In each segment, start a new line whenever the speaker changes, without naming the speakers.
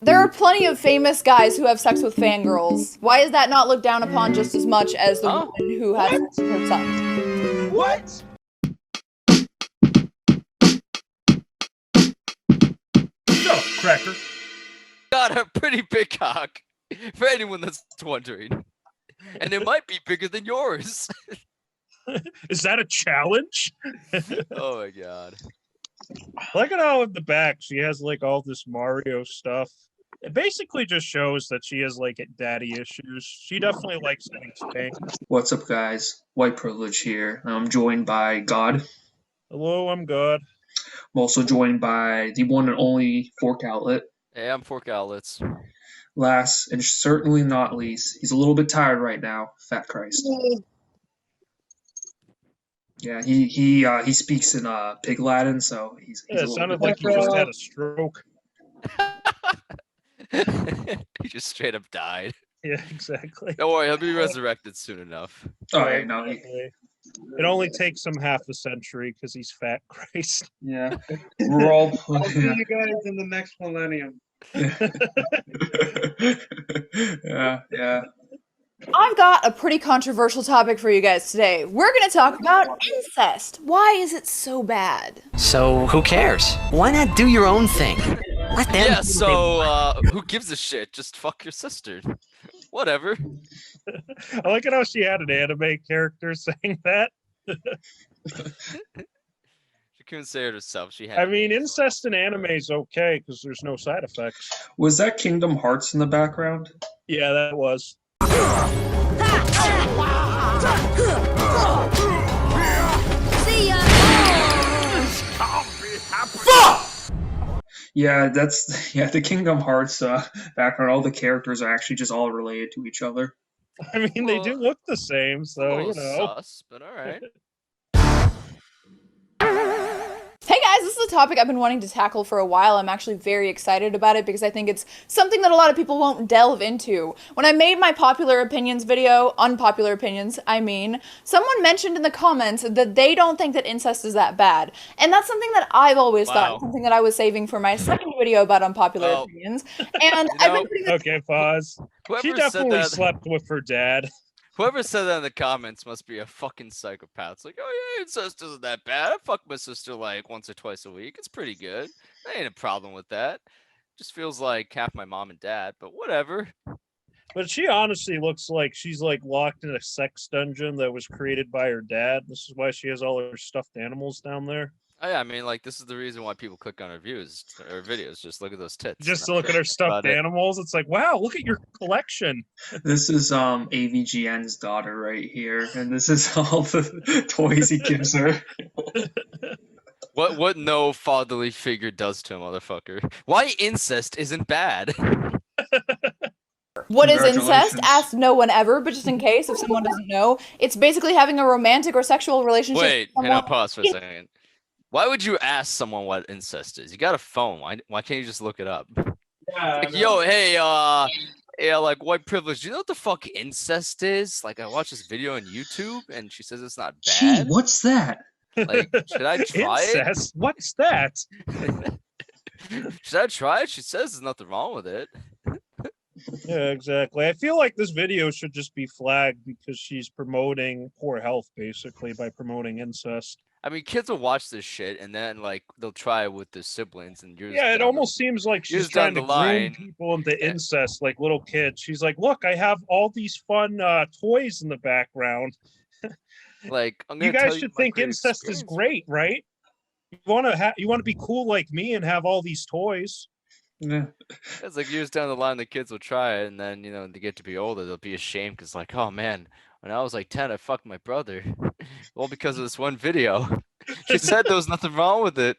There are plenty of famous guys who have sex with fangirls. Why is that not looked down upon just as much as the woman who has sex with her son?
What? Shut up, cracker.
Got a pretty big cock, for anyone that's wondering. And it might be bigger than yours.
Is that a challenge?
Oh my god.
Look at how in the back she has like all this Mario stuff. It basically just shows that she has like daddy issues. She definitely likes getting spanked.
What's up, guys? White Privilege here. I'm joined by God.
Hello, I'm good.
I'm also joined by the one and only Fork Outlet.
Hey, I'm Fork Outlets.
Last and certainly not least, he's a little bit tired right now. Fat Christ. Yeah, he speaks in Pig Latin, so he's
Yeah, it sounded like he just had a stroke.
He just straight up died.
Yeah, exactly.
Don't worry, he'll be resurrected soon enough.
Oh, yeah, no,
It only takes him half a century because he's Fat Christ.
yeah. We're all
I'll see you guys in the next millennium.
yeah.
I've got a pretty controversial topic for you guys today. We're going to talk about incest. Why is it so bad?
So who cares? Why not do your own thing? Let them
Yeah,
do
so who gives a shit? Just fuck your sister. Whatever.
I like it how she had an anime character saying that.
She couldn't say it herself. She had.
I mean, incest in anime is okay because there's no side effects.
Was that Kingdom Hearts in the background?
Yeah, that was.
See ya!
Yeah, the Kingdom Hearts background. All the characters are actually just all related to each other.
I mean, they do look the same, so you know.
Sus, but all right.
Hey guys, this is a topic I've been wanting to tackle for a while. I'm actually very excited about it because I think it's something that a lot of people won't delve into. When I made my popular opinions video, unpopular opinions, I mean, someone mentioned in the comments that they don't think that incest is that bad. And that's something that I've always thought, something that I was saving for my second video about unpopular opinions. And I've been pretty much...
Okay, pause. She definitely slept with her dad.
Whoever said that in the comments must be a fucking psychopath. It's like, oh yeah, incest isn't that bad. I fuck my sister like once or twice a week. It's pretty good. There ain't a problem with that. Just feels like half my mom and dad, but whatever.
But she honestly looks like she's like locked in a sex dungeon that was created by her dad. This is why she has all her stuffed animals down there.
Oh, yeah, I mean, like, this is the reason why people click on her views or videos. Just look at those tits.
Just to look at her stuffed animals. It's like, wow, look at your collection.
This is AVGN's daughter right here, and this is all the toys he gives her.
What no fatherly figure does to a motherfucker. Why incest isn't bad?
What is incest? Asked no one ever, but just in case, if someone doesn't know, it's basically having a romantic or sexual relationship.
Wait, hang on, pause for a second. Why would you ask someone what incest is? You got a phone. Why can't you just look it up?
Yeah,
Like, yo, hey, yeah, like white privilege. Do you know what the fuck incest is? Like, I watched this video on YouTube, and she says it's not bad.
Gee, what's that?
Like, should I try
incest? What's that?
Should I try it? She says there's nothing wrong with it.
Yeah, exactly. I feel like this video should just be flagged because she's promoting poor health, basically, by promoting incest.
I mean, kids will watch this shit, and then, like, they'll try it with their siblings, and you're
yeah, it almost seems like she's trying to groom people into incest, like little kids. She's like, look, I have all these fun toys in the background.
Like,
you guys should think incest is great, right? You want to be cool like me and have all these toys.
Yeah.
It's like years down the line, the kids will try it, and then, you know, when they get to be older, they'll be ashamed because, like, oh man, when I was like 10, I fucked my brother. Well, because of this one video. She said there was nothing wrong with it.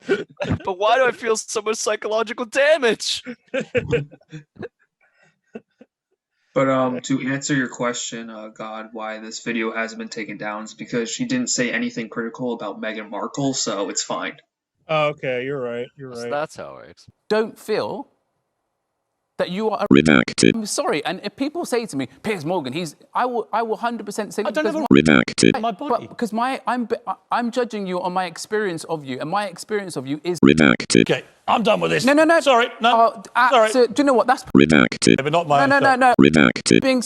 But why do I feel so much psychological damage?
But to answer your question, God, why this video hasn't been taken down is because she didn't say anything critical about Meghan Markle, so it's fine.
Oh, okay, you're right. You're right.
So that's how it works.
Don't feel that you are
redacted.
I'm sorry, and if people say to me, Piers Morgan, I will 100% say
I don't have a redacted.
My body. Because I'm judging you on my experience of you, and my experience of you is
redacted.
Okay,
I'm done with this.
No.
Sorry, no. Sorry.
Do you know what? That's
Redacted. But not my own stuff.
no.
Redacted.
Being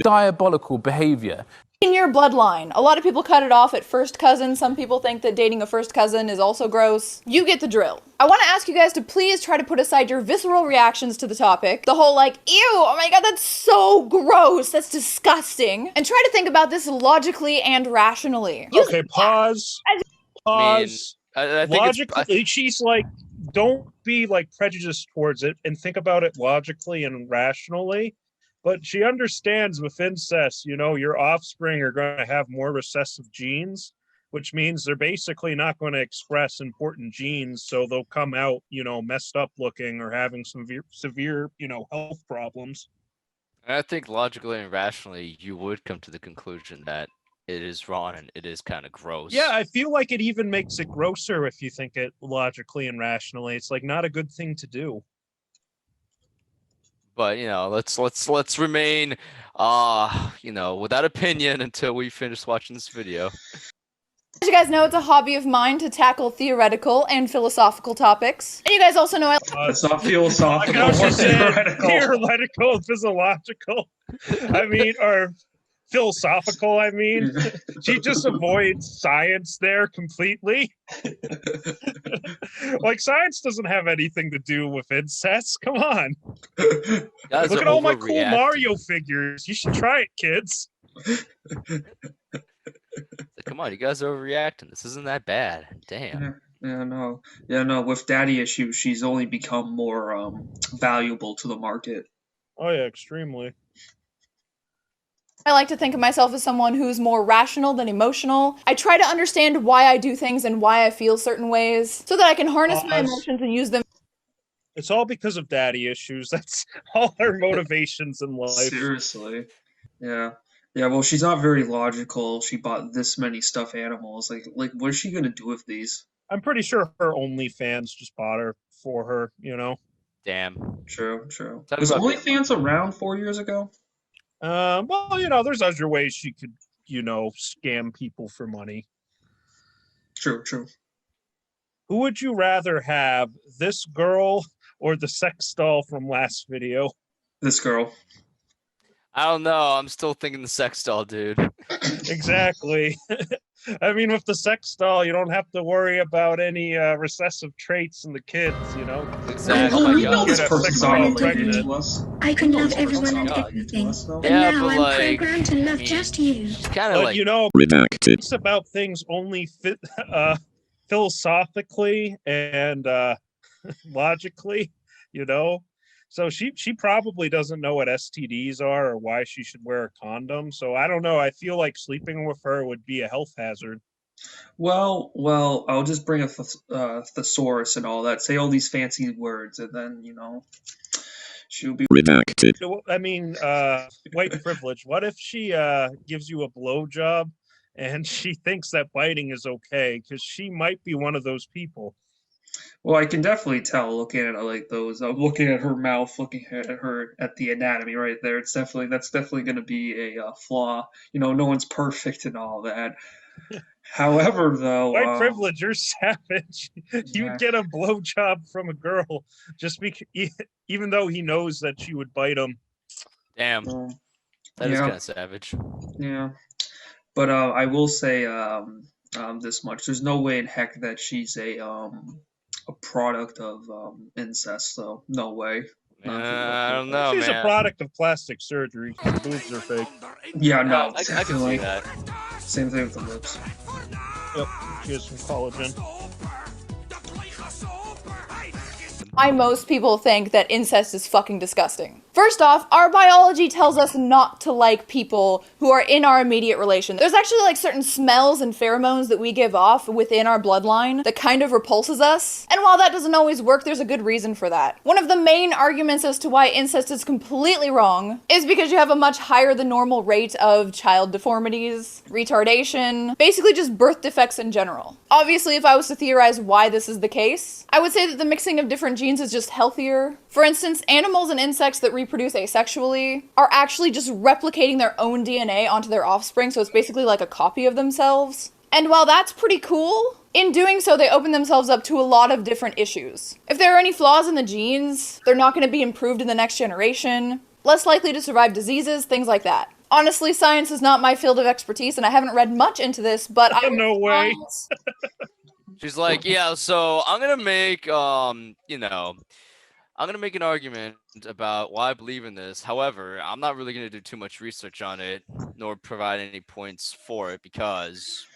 diabolical behavior.
In your bloodline, a lot of people cut it off at first cousin. Some people think that dating a first cousin is also gross. You get the drill. I want to ask you guys to please try to put aside your visceral reactions to the topic. The whole like, ew, oh my god, that's so gross, that's disgusting. And try to think about this logically and rationally.
Okay, pause. Pause.
I think
logically, she's like, don't be like prejudiced towards it and think about it logically and rationally. But she understands with incest, you know, your offspring are going to have more recessive genes, which means they're basically not going to express important genes. So they'll come out, you know, messed up looking or having some severe, you know, health problems.
I think logically and rationally, you would come to the conclusion that it is wrong and it is kind of gross.
Yeah, I feel like it even makes it grosser if you think it logically and rationally. It's like not a good thing to do.
But you know, let's remain, you know, without opinion until we finish watching this video.
As you guys know, it's a hobby of mine to tackle theoretical and philosophical topics. And you guys also know
it's not philosophical,
like
more theoretical.
Theoretical and physiological. I mean, or philosophical, I mean. She just avoids science there completely. Like, science doesn't have anything to do with incest. Come on. Look at all my cool Mario figures. You should try it, kids.
Come on, you guys are overreacting. This isn't that bad. Damn.
Yeah, no. With daddy issues, she's only become more valuable to the market.
Oh yeah, extremely.
I like to think of myself as someone who's more rational than emotional. I try to understand why I do things and why I feel certain ways so that I can harness my emotions and use them.
It's all because of daddy issues. That's all her motivations in life.
Seriously. Yeah. Yeah, well, she's not very logical. She bought this many stuffed animals. Like, what is she gonna do with these?
I'm pretty sure her OnlyFans just bought her for her, you know?
Damn.
True. Was OnlyFans around 4 years ago?
Well, you know, there's other ways she could, you know, scam people for money.
True.
Who would you rather have, this girl or the sex doll from last video?
This girl.
I don't know. I'm still thinking the sex doll, dude.
Exactly. I mean, with the sex doll, you don't have to worry about any recessive traits in the kids, you know?
Exactly.
Oh, you know this person's not pregnant.
I can love everyone and everything. But
Yeah,
now
but
I'm
like,
programmed to love just you.
Kind of
But,
like,
you know,
Redacted.
it's about things only philosophically and logically, you know? So she probably doesn't know what STDs are or why she should wear a condom. So I don't know. I feel like sleeping with her would be a health hazard.
Well, I'll just bring a thesaurus and all that. Say all these fancy words, and then, you know, she'll be
redacted.
I mean, white privilege. What if she gives you a blowjob and she thinks that biting is okay? Because she might be one of those people.
Well, I can definitely tell looking at it like those. I'm looking at her mouth, looking at her at the anatomy right there. That's definitely going to be a flaw. You know, no one's perfect and all that. However, though,
white privilege, you're savage. You'd get a blowjob from a girl just because, even though he knows that she would bite him.
damn, that is kind of savage.
Yeah, but I will say this much: there's no way in heck that she's a product of incest. So no way.
I don't know,
She's
man.
a product of plastic surgery. Her boobs are fake.
Yeah, no,
I can see that.
Same thing with the lips.
Yep, she has some collagen.
Why most people think that incest is fucking disgusting. First off, our biology tells us not to like people who are in our immediate relation. There's actually like certain smells and pheromones that we give off within our bloodline that kind of repulses us. And while that doesn't always work, there's a good reason for that. One of the main arguments as to why incest is completely wrong is because you have a much higher than normal rate of child deformities, retardation, basically just birth defects in general. Obviously, if I was to theorize why this is the case, I would say that the mixing of different genes is just healthier. For instance, animals and insects that reproduce asexually are actually just replicating their own DNA onto their offspring, so it's basically like a copy of themselves. And while that's pretty cool, in doing so, they open themselves up to a lot of different issues. If there are any flaws in the genes, they're not going to be improved in the next generation, less likely to survive diseases, things like that. Honestly, science is not my field of expertise, and I haven't read much into this, but I
No way.
She's like, yeah, so I'm gonna make I'm gonna make an argument about why I believe in this. However, I'm not really gonna do too much research on it, nor provide any points for it because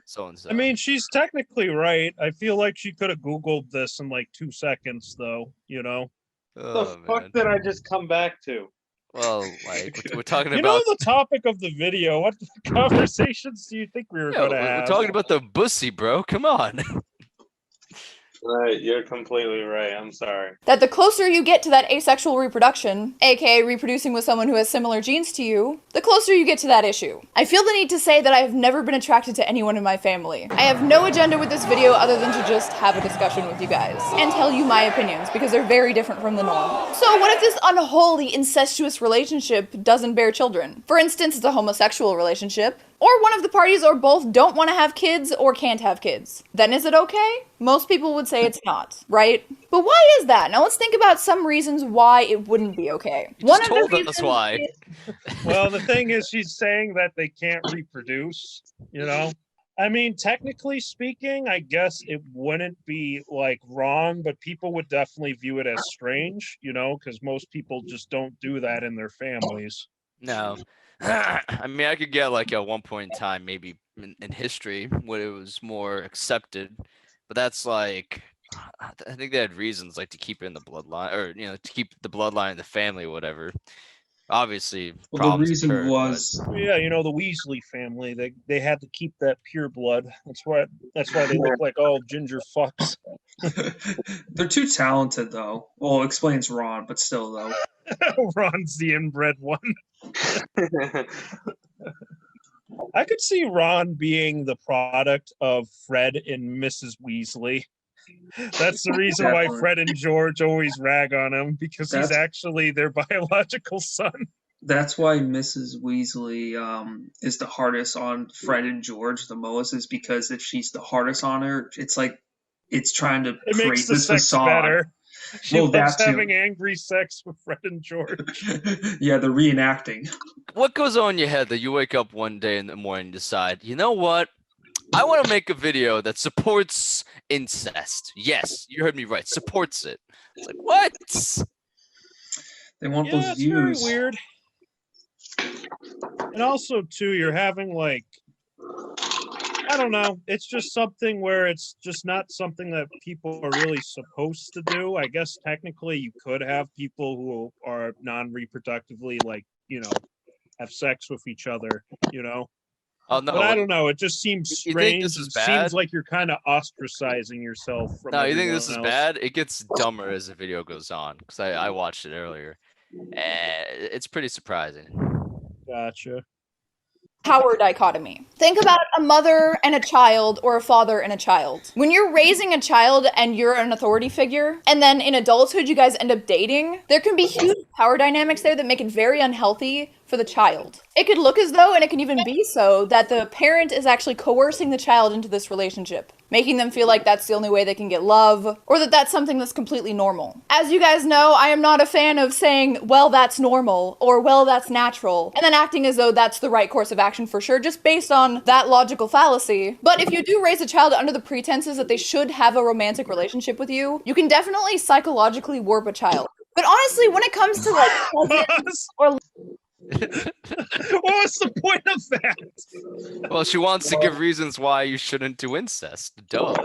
so and so.
I mean, she's technically right. I feel like she could have Googled this in like 2 seconds, though, you know?
The fuck did I just come back to?
Well, like, we're talking
You
about...
know the topic of the video. What conversations do you think we were going to have?
We're talking about the bussy, bro. Come on.
Right, you're completely right. I'm sorry.
That the closer you get to that asexual reproduction, aka reproducing with someone who has similar genes to you, the closer you get to that issue. I feel the need to say that I have never been attracted to anyone in my family. I have no agenda with this video other than to just have a discussion with you guys and tell you my opinions because they're very different from the norm. So what if this unholy, incestuous relationship doesn't bear children? For instance, it's a homosexual relationship. Or one of the parties or both don't want to have kids or can't have kids. Then is it okay? Most people would say it's not, right? But why is that? Now let's think about some reasons why it wouldn't be okay.
You just told us why.
Well, the thing is, she's saying that they can't reproduce, you know? I mean, technically speaking, I guess it wouldn't be like wrong, but people would definitely view it as strange, you know, because most people just don't do that in their families.
No. I mean, I could get like at one point in time, maybe in history, when it was more accepted, but that's like, I think they had reasons like to keep it in the bloodline, or to keep the bloodline in the family, or whatever. Obviously,
Well, the
problems
reason
occurred,
was
Yeah, you know, the Weasley family, they had to keep that pure blood. That's why they look like all ginger fucks.
they're too talented, though. Well, it explains Ron, but still, though.
Ron's the inbred one. I could see Ron being the product of Fred and Mrs. Weasley. That's the reason why Fred and George always rag on him, because he's actually their biological son.
That's why Mrs. Weasley is the hardest on Fred and George the most, is because if she's the hardest on her, it's like it's trying to
It
create
makes the
this
sex
facade.
better. She
Well,
loves
that too.
having angry sex with Fred and George.
Yeah, the reenacting.
What goes on in your head that you wake up one day in the morning and decide, you know what? I want to make a video that supports incest. Yes, you heard me right. Supports it. It's like, what?
They want
Yeah,
those
it's very
views.
weird. And also, too, you're having like, I don't know. It's just something where it's just not something that people are really supposed to do. I guess technically you could have people who are non-reproductively, like, you know, have sex with each other, you know.
Oh no!
But I don't know. It just seems
You think
strange.
this is
It
bad?
seems like you're kind of ostracizing yourself from.
No, you think this is
everyone else.
bad? It gets dumber as the video goes on because I watched it earlier. It's pretty surprising.
Gotcha.
Power dichotomy. Think about a mother and a child or a father and a child. When you're raising a child and you're an authority figure, and then in adulthood you guys end up dating, there can be huge power dynamics there that make it very unhealthy for the child. It could look as though, and it can even be so, that the parent is actually coercing the child into this relationship, making them feel like that's the only way they can get love, or that that's something that's completely normal. As you guys know, I am not a fan of saying, well, that's normal, or well, that's natural, and then acting as though that's the right course of action for sure, just based on that logical fallacy. But if you do raise a child under the pretenses that they should have a romantic relationship with you, you can definitely psychologically warp a child. But honestly, when it comes to like cousins or
What's the point of that?
Well, she wants to give reasons why you shouldn't do incest. Duh.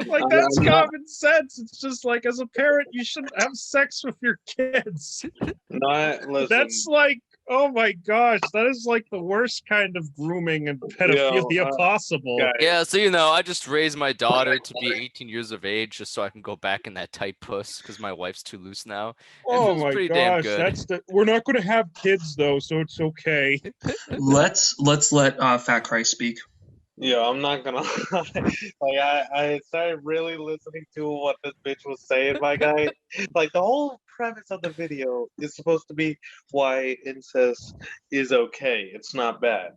Like, that's common sense. It's just like, as a parent, you shouldn't have sex with your kids. That's like, oh my gosh, that is like the worst kind of grooming and pedophilia possible.
Yeah, so I just raised my daughter to be 18 years of age just so I can go back in that tight puss because my wife's too loose now.
Oh my gosh, we're not going to have kids though, so it's okay.
Let's let Fat Christ speak.
Yeah, I'm not gonna lie. Like I started really listening to what this bitch was saying, my guy. Like the whole premise of the video is supposed to be why incest is okay. It's not bad.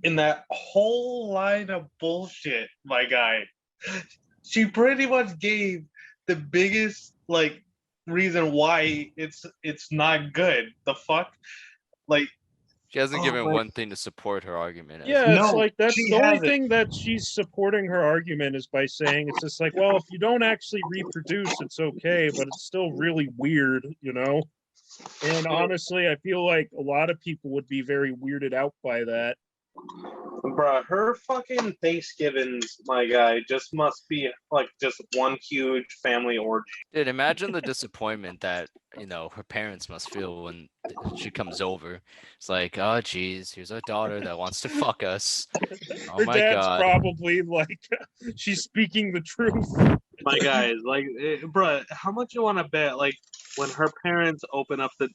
in that whole line of bullshit, my guy, she pretty much gave the biggest like reason why it's not good. The fuck, like
She hasn't
oh
given
my-
one thing to support her argument. has
Yeah,
she?
it's
No,
like that's
she
the only
hasn't.
thing that she's supporting her argument is by saying it's just like, well, if you don't actually reproduce, it's okay, but it's still really weird, you know? And honestly, I feel like a lot of people would be very weirded out by that.
Bruh, her fucking Thanksgivings, my guy, just must be like just one huge family orgy.
Dude, imagine the disappointment that, you know, her parents must feel when she comes over. It's like, oh, geez, here's our daughter that wants to fuck us. Oh
Her
my
dad's
God.
probably like, she's speaking the truth.
My guy, like, bruh, how much you want to bet? Like, when her parents open up the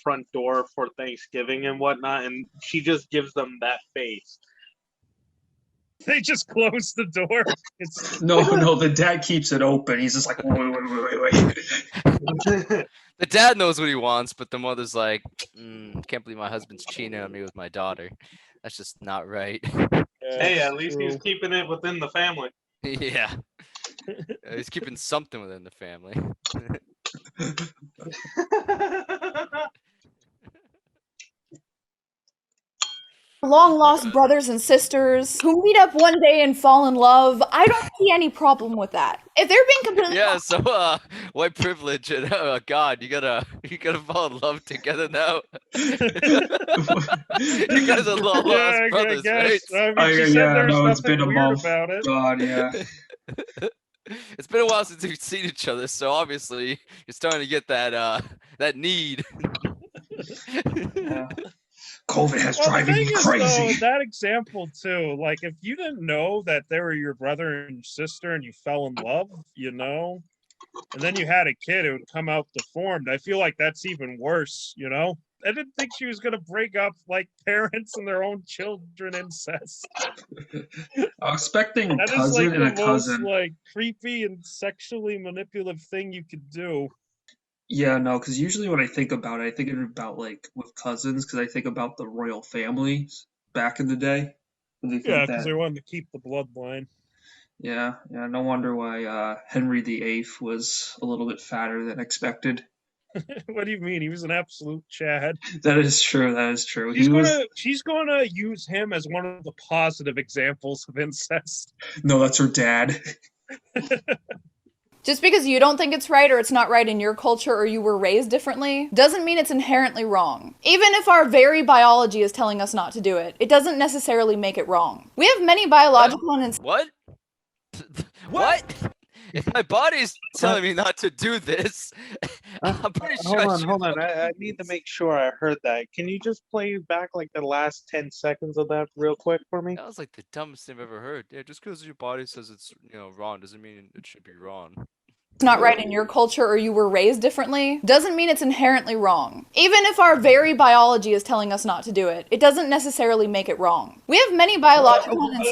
front door for Thanksgiving and whatnot, and she just gives them that face.
They just close the door. It's
No, the dad keeps it open. He's just like, wait.
The dad knows what he wants, but the mother's like, can't believe my husband's cheating on me with my daughter. That's just not right.
Hey, at least he's keeping it within the family.
Yeah. He's keeping something within the family.
Long lost brothers and sisters who meet up one day and fall in love. I don't see any problem with that. If they're being completely
Yeah, so white privilege and God, you gotta fall in love together now. You guys are long lost brothers, right?
I mean, she said there's
no, it's
nothing
been a
weird
month.
about it.
God, yeah.
It's been a while since we've seen each other, so obviously you're starting to get that that need.
Yeah. COVID has
Well, the
driving
thing
me
is,
crazy.
though, that example too, like if you didn't know that they were your brother and sister and you fell in love, you know, and then you had a kid, it would come out deformed. I feel like that's even worse, you know? I didn't think she was gonna break up like parents and their own children incest.
I was expecting
That is
cousin
like
and
the
a
most
cousin.
like creepy and sexually manipulative thing you could do.
Yeah, no, because usually when I think about it, I think about like with cousins, because I think about the royal families back in the day. When they
Yeah,
think
because
that,
they wanted to keep the bloodline.
yeah, no wonder why Henry VIII was a little bit fatter than expected.
What do you mean? He was an absolute Chad.
That is true.
She's gonna use him as one of the positive examples of incest.
No, that's her dad.
Just because you don't think it's right or it's not right in your culture or you were raised differently doesn't mean it's inherently wrong. Even if our very biology is telling us not to do it, it doesn't necessarily make it wrong. We have many biological and
What? What? If my body's telling me not to do this, I'm pretty sure.
Hold on. I need to make sure I heard that. Can you just play back like the last 10 seconds of that real quick for me?
That was like the dumbest thing I've ever heard. Yeah, just because your body says it's wrong doesn't mean it should be wrong.
it's not right in your culture or you were raised differently doesn't mean it's inherently wrong. Even if our very biology is telling us not to do it, it doesn't necessarily make it wrong. We have many biological and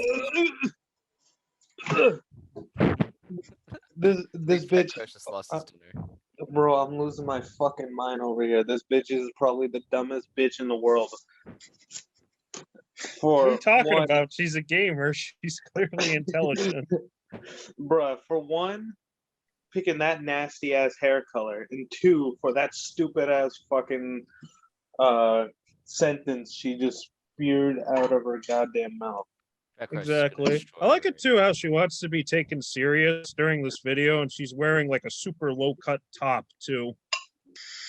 This bitch,
Just lost his dinner.
bro, I'm losing my fucking mind over here. This bitch is probably the dumbest bitch in the world.
What are you talking about? She's a gamer. She's clearly intelligent.
Bruh, for one, picking that nasty ass hair color, and two, for that stupid ass fucking sentence she just spewed out of her goddamn mouth.
Exactly. I like it too how she wants to be taken serious during this video, and she's wearing like a super low cut top too.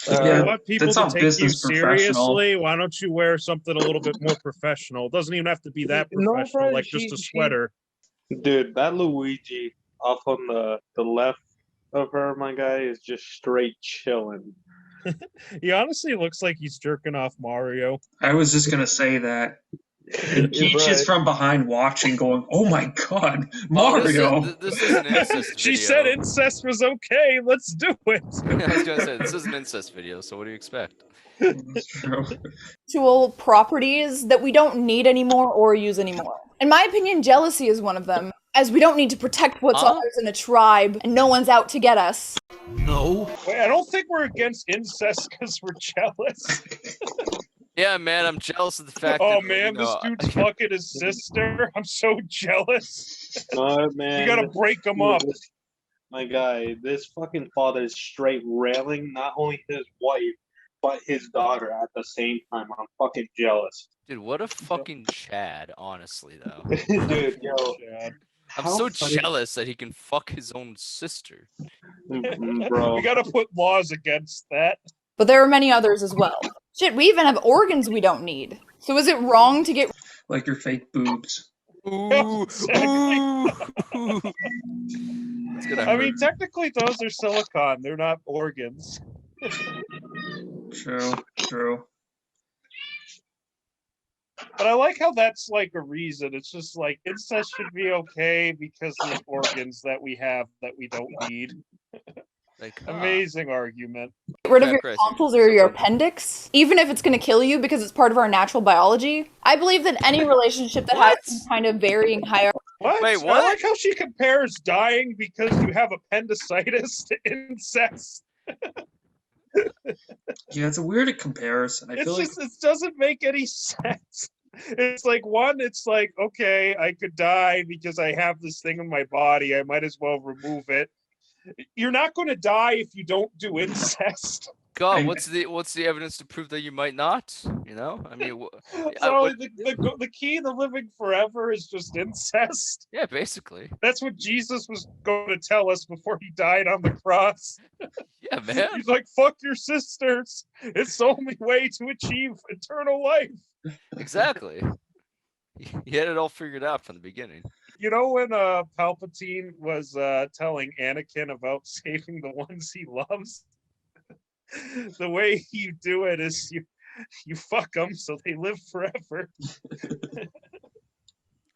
Yeah,
you want people
that's
to
not
take you
business professional.
seriously? Why don't you wear something a little bit more professional? It doesn't even have to be that
No,
professional,
bro,
like just a sweater.
Dude, that Luigi off on the left of her, my guy, is just straight chilling.
He honestly looks like he's jerking off Mario.
I was just gonna say that. And Peach is from behind watching, going, "Oh my God, Mario!"
This is an incest video.
She said incest was okay. Let's do it.
I was gonna say this is an incest video, so what do you expect?
That's true.
intellectual properties that we don't need anymore or use anymore. In my opinion, jealousy is one of them, as we don't need to protect what's ours in a tribe, and no one's out to get us.
No. Wait, I don't think we're against incest because we're jealous.
Yeah, man, I'm jealous of the fact
Oh
that
man, this dude's fucking his sister. I'm so jealous.
Man,
We gotta break him up.
My guy, this fucking father is straight railing not only his wife, but his daughter at the same time. I'm fucking jealous.
Dude, what a fucking Chad, honestly, though.
Dude, yo.
I'm so jealous that he can fuck his own sister.
Bro.
We gotta put laws against that.
But there are many others as well. Shit, we even have organs we don't need. So is it wrong to get
Like your fake boobs.
Ooh, ooh.
I mean, technically, those are silicone. They're not organs.
True.
But I like how that's like a reason. It's just like incest should be okay because there's organs that we have that we don't need.
Like,
amazing argument.
Get rid of your tonsils or your appendix, even if it's going to kill you because it's part of our natural biology. I believe that any relationship that has some kind of varying hierarchy.
What?
Wait, what?
I like how she compares dying because you have appendicitis to incest.
Yeah, it's a weird comparison. I feel like
It doesn't make any sense. It's like one, it's like, okay, I could die because I have this thing in my body. I might as well remove it. You're not going to die if you don't do incest.
God, what's the evidence to prove that you might not? You know, I mean,
so the key to living forever is just incest.
Yeah, basically.
That's what Jesus was going to tell us before he died on the cross.
Yeah, man.
He's like, fuck your sisters. It's the only way to achieve eternal life.
Exactly. He had it all figured out from the beginning.
You know when Palpatine was telling Anakin about saving the ones he loves? The way you do it is you fuck them so they live forever.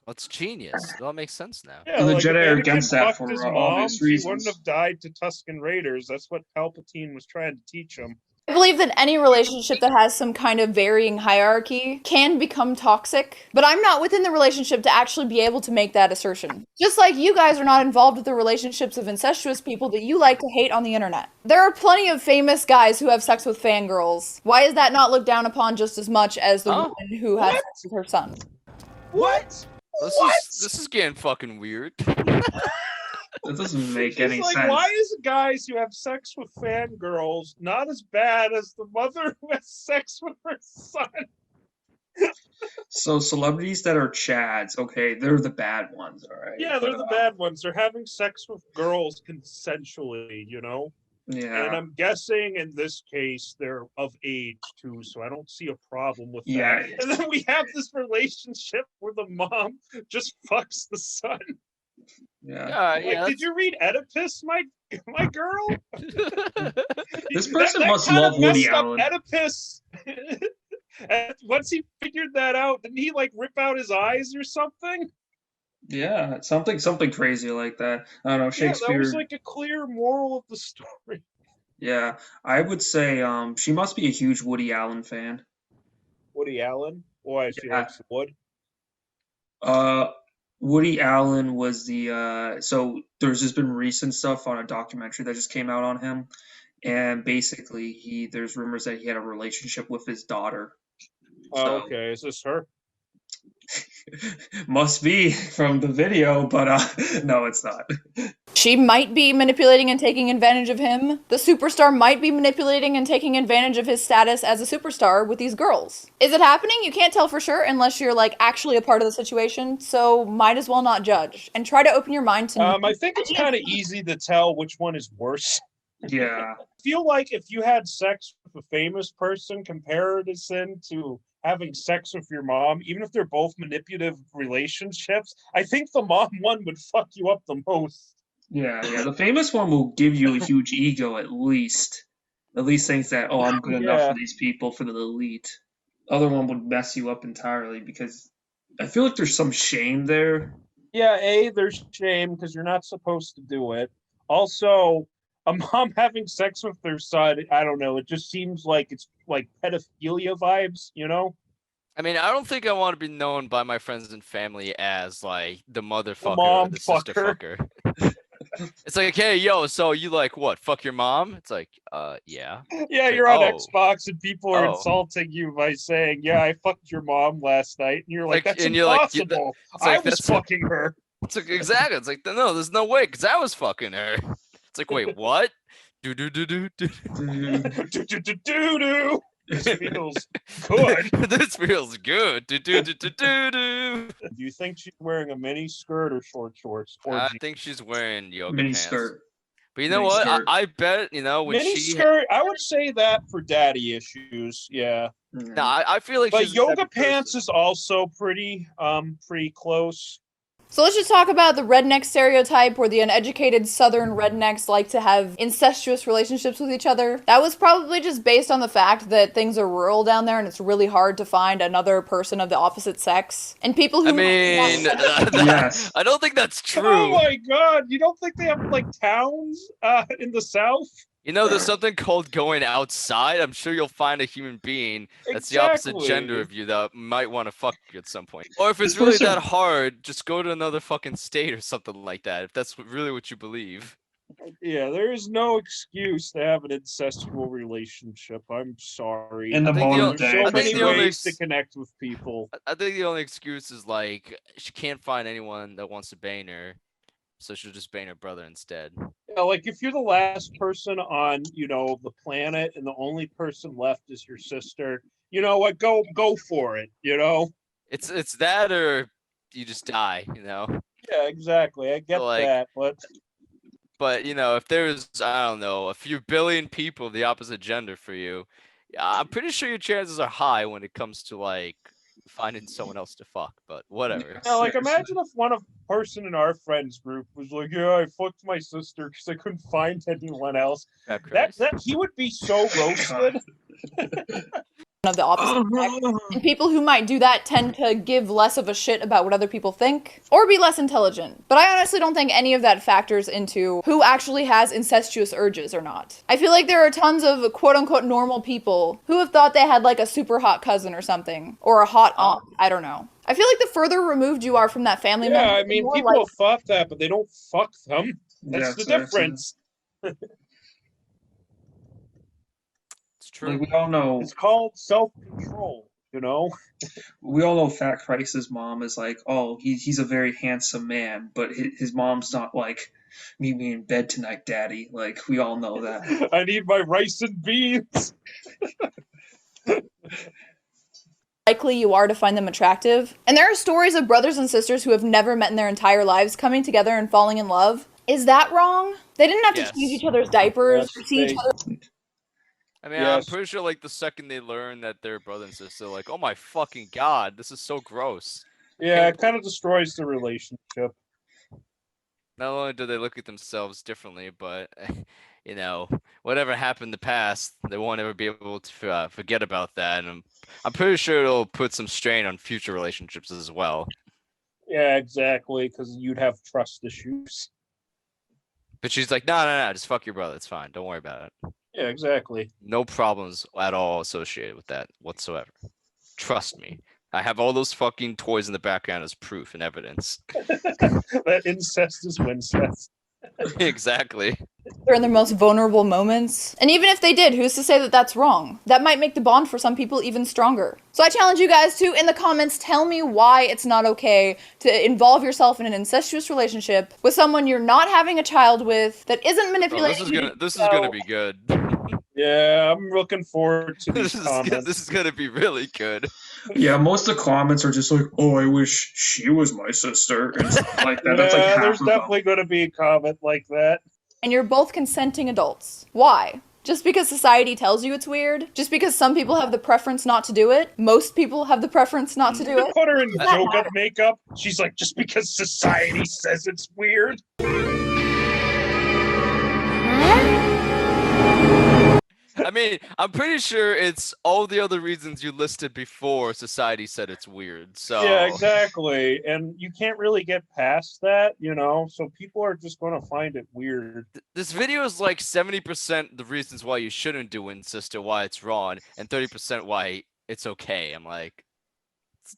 Well, it's genius. It all makes sense now.
Yeah, the Jedi are against that for
his
obvious
mom,
reasons.
He wouldn't have died to Tusken Raiders. That's what Palpatine was trying to teach him.
I believe that any relationship that has some kind of varying hierarchy can become toxic, but I'm not within the relationship to actually be able to make that assertion. Just like you guys are not involved with the relationships of incestuous people that you like to hate on the internet. There are plenty of famous guys who have sex with fangirls. Why is that not looked down upon just as much as the woman who has sex with her son?
What?
This is getting fucking weird.
That doesn't make any
like,
sense.
Why is guys who have sex with fangirls not as bad as the mother who has sex with her son?
So celebrities that are Chads, okay, they're the bad ones, all right?
Yeah, they're the bad ones. They're having sex with girls consensually, you know?
Yeah.
And I'm guessing in this case they're of age too, so I don't see a problem with
Yeah.
that. And then we have this relationship where the mom just fucks the son.
Yeah.
Did you read Oedipus, my girl?
This person
that
must
kinda
love Woody
messed up
Allen.
Oedipus. And once he figured that out, didn't he like rip out his eyes or something?
Yeah, something crazy like that. I don't know, Shakespeare.
Yeah, that was like a clear moral of the story.
Yeah, I would say she must be a huge Woody Allen fan.
Woody Allen? Why she likes wood?
Woody Allen was the so there's just been recent stuff on a documentary that just came out on him, and basically there's rumors that he had a relationship with his daughter.
Oh, okay. Is this her?
Must be from the video, but no, it's not.
She might be manipulating and taking advantage of him. The superstar might be manipulating and taking advantage of his status as a superstar with these girls. Is it happening? You can't tell for sure unless you're like actually a part of the situation, so might as well not judge. And try to open your mind to
I think it's kind of easy to tell which one is worse.
Yeah.
I feel like if you had sex with a famous person, comparison to having sex with your mom, even if they're both manipulative relationships, I think the mom one would fuck you up the most.
Yeah. The famous one will give you a huge ego at least. At least thinks that, oh, I'm good enough for these people, for the elite. Other one would mess you up entirely because I feel like there's some shame there.
Yeah, there's shame because you're not supposed to do it. Also, a mom having sex with their son, I don't know, it just seems like it's like pedophilia vibes, you know?
I mean, I don't think I want to be known by my friends and family as like the motherfucker
mom
or the sister
fucker.
fucker. It's like, hey, yo, so you like what? Fuck your mom? It's like, yeah.
Yeah,
like,
you're on
oh.
Xbox and people are
Oh.
insulting you by saying, "Yeah, I fucked your mom last night," and you're like,
Like,
"That's
and you're like,
impossible.
it's like,
I was
that's-
fucking her."
It's like, exactly. It's like, no, there's no way, because I was fucking her. It's like, wait, what? Do do do do do.
Do. This feels good.
This feels good. Do do do do do do.
Do you think she's wearing a mini skirt or short shorts? Or
I
jeans?
think she's wearing yoga
Mini
pants.
skirt.
But you know
Mini
what?
skirt.
I bet, you know, when
mini
she
skirt. I would say that for daddy issues. Yeah.
Mm.
No, I feel like
But
she's a
yoga
type of
pants
person.
is also pretty close.
So let's just talk about the redneck stereotype where the uneducated southern rednecks like to have incestuous relationships with each other. That was probably just based on the fact that things are rural down there and it's really hard to find another person of the opposite sex. And people who
I mean,
Yes.
I don't think that's true.
Oh my god, you don't think they have like towns in the south?
You know, there's something called going outside. I'm sure you'll find a human being that's the opposite gender of you that might want to fuck you at some point. Or if it's
This
really
person-
that hard, just go to another fucking state or something like that, if that's really what you believe.
Yeah, there is no excuse to have an incestual relationship. I'm sorry.
In the
I think the
modern
only-
There's
day,
so
I think
many
the only
ways to
ex-
connect with people.
I think the only excuse is like she can't find anyone that wants to bang her, so she'll just bang her brother instead.
Yeah, like if you're the last person on, the planet and the only person left is your sister, you know what? Go for it,
It's that or you just die,
Yeah, exactly. I get
Like-
that, but
But if there's, I don't know, a few billion people of the opposite gender for you, I'm pretty sure your chances are high when it comes to like finding someone else to fuck. But whatever.
yeah, like imagine if one person in our friends group was like, "Yeah, I fucked my sister because I couldn't find anyone else." That he would be so roasted.
of the opposite sex. And people who might do that tend to give less of a shit about what other people think or be less intelligent. But I honestly don't think any of that factors into who actually has incestuous urges or not. I feel like there are tons of quote unquote normal people who have thought they had like a super hot cousin or something or a hot aunt. I don't know. I feel like the further removed you are from that family member,
Yeah, I
the
mean,
more
people
like-
thought that, but they don't fuck them. That's the difference.
It's true.
Like, we all know.
It's called self-control.
We all know Fat Christ's mom is like, oh, he's a very handsome man, but his mom's not like, meet me in bed tonight, daddy. Like, we all know that.
I need my rice and beans.
likely you are to find them attractive. And there are stories of brothers and sisters who have never met in their entire lives coming together and falling in love. Is that wrong? They didn't have to change each other's diapers or see each other.
I mean, I'm pretty sure like the second they learn that they're brother and sister, like, oh my fucking god, this is so gross.
Yeah, it kind of destroys the relationship.
Not only do they look at themselves differently, but whatever happened in the past, they won't ever be able to forget about that. And I'm pretty sure it'll put some strain on future relationships as well.
Yeah, exactly, because you'd have trust issues.
But she's like, no, just fuck your brother. It's fine. Don't worry about it.
Yeah, exactly.
No problems at all associated with that whatsoever. Trust me. I have all those fucking toys in the background as proof and evidence.
That incest is wincest.
Exactly.
They're in their most vulnerable moments. And even if they did, who's to say that that's wrong? That might make the bond for some people even stronger. So I challenge you guys to, in the comments, tell me why it's not okay to involve yourself in an incestuous relationship with someone you're not having a child with that isn't manipulating you.
This is gonna be good.
Yeah, I'm looking forward to these comments.
This is gonna be really good.
Yeah, most of the comments are just like, "Oh, I wish she was my sister," and stuff like that. That's like
Yeah,
half
there's
of them.
definitely going to be a comment like that.
And you're both consenting adults. Why? Just because society tells you it's weird? Just because some people have the preference not to do it? Most people have the preference not to do it?
Put her in yoga makeup. She's like, just because society says it's weird.
I mean, I'm pretty sure it's all the other reasons you listed before society said it's weird. So
Yeah, exactly. And you can't really get past that, so people are just going to find it weird.
This video is like 70% the reasons why you shouldn't do incest or why it's wrong, and 30% why it's okay. I'm like,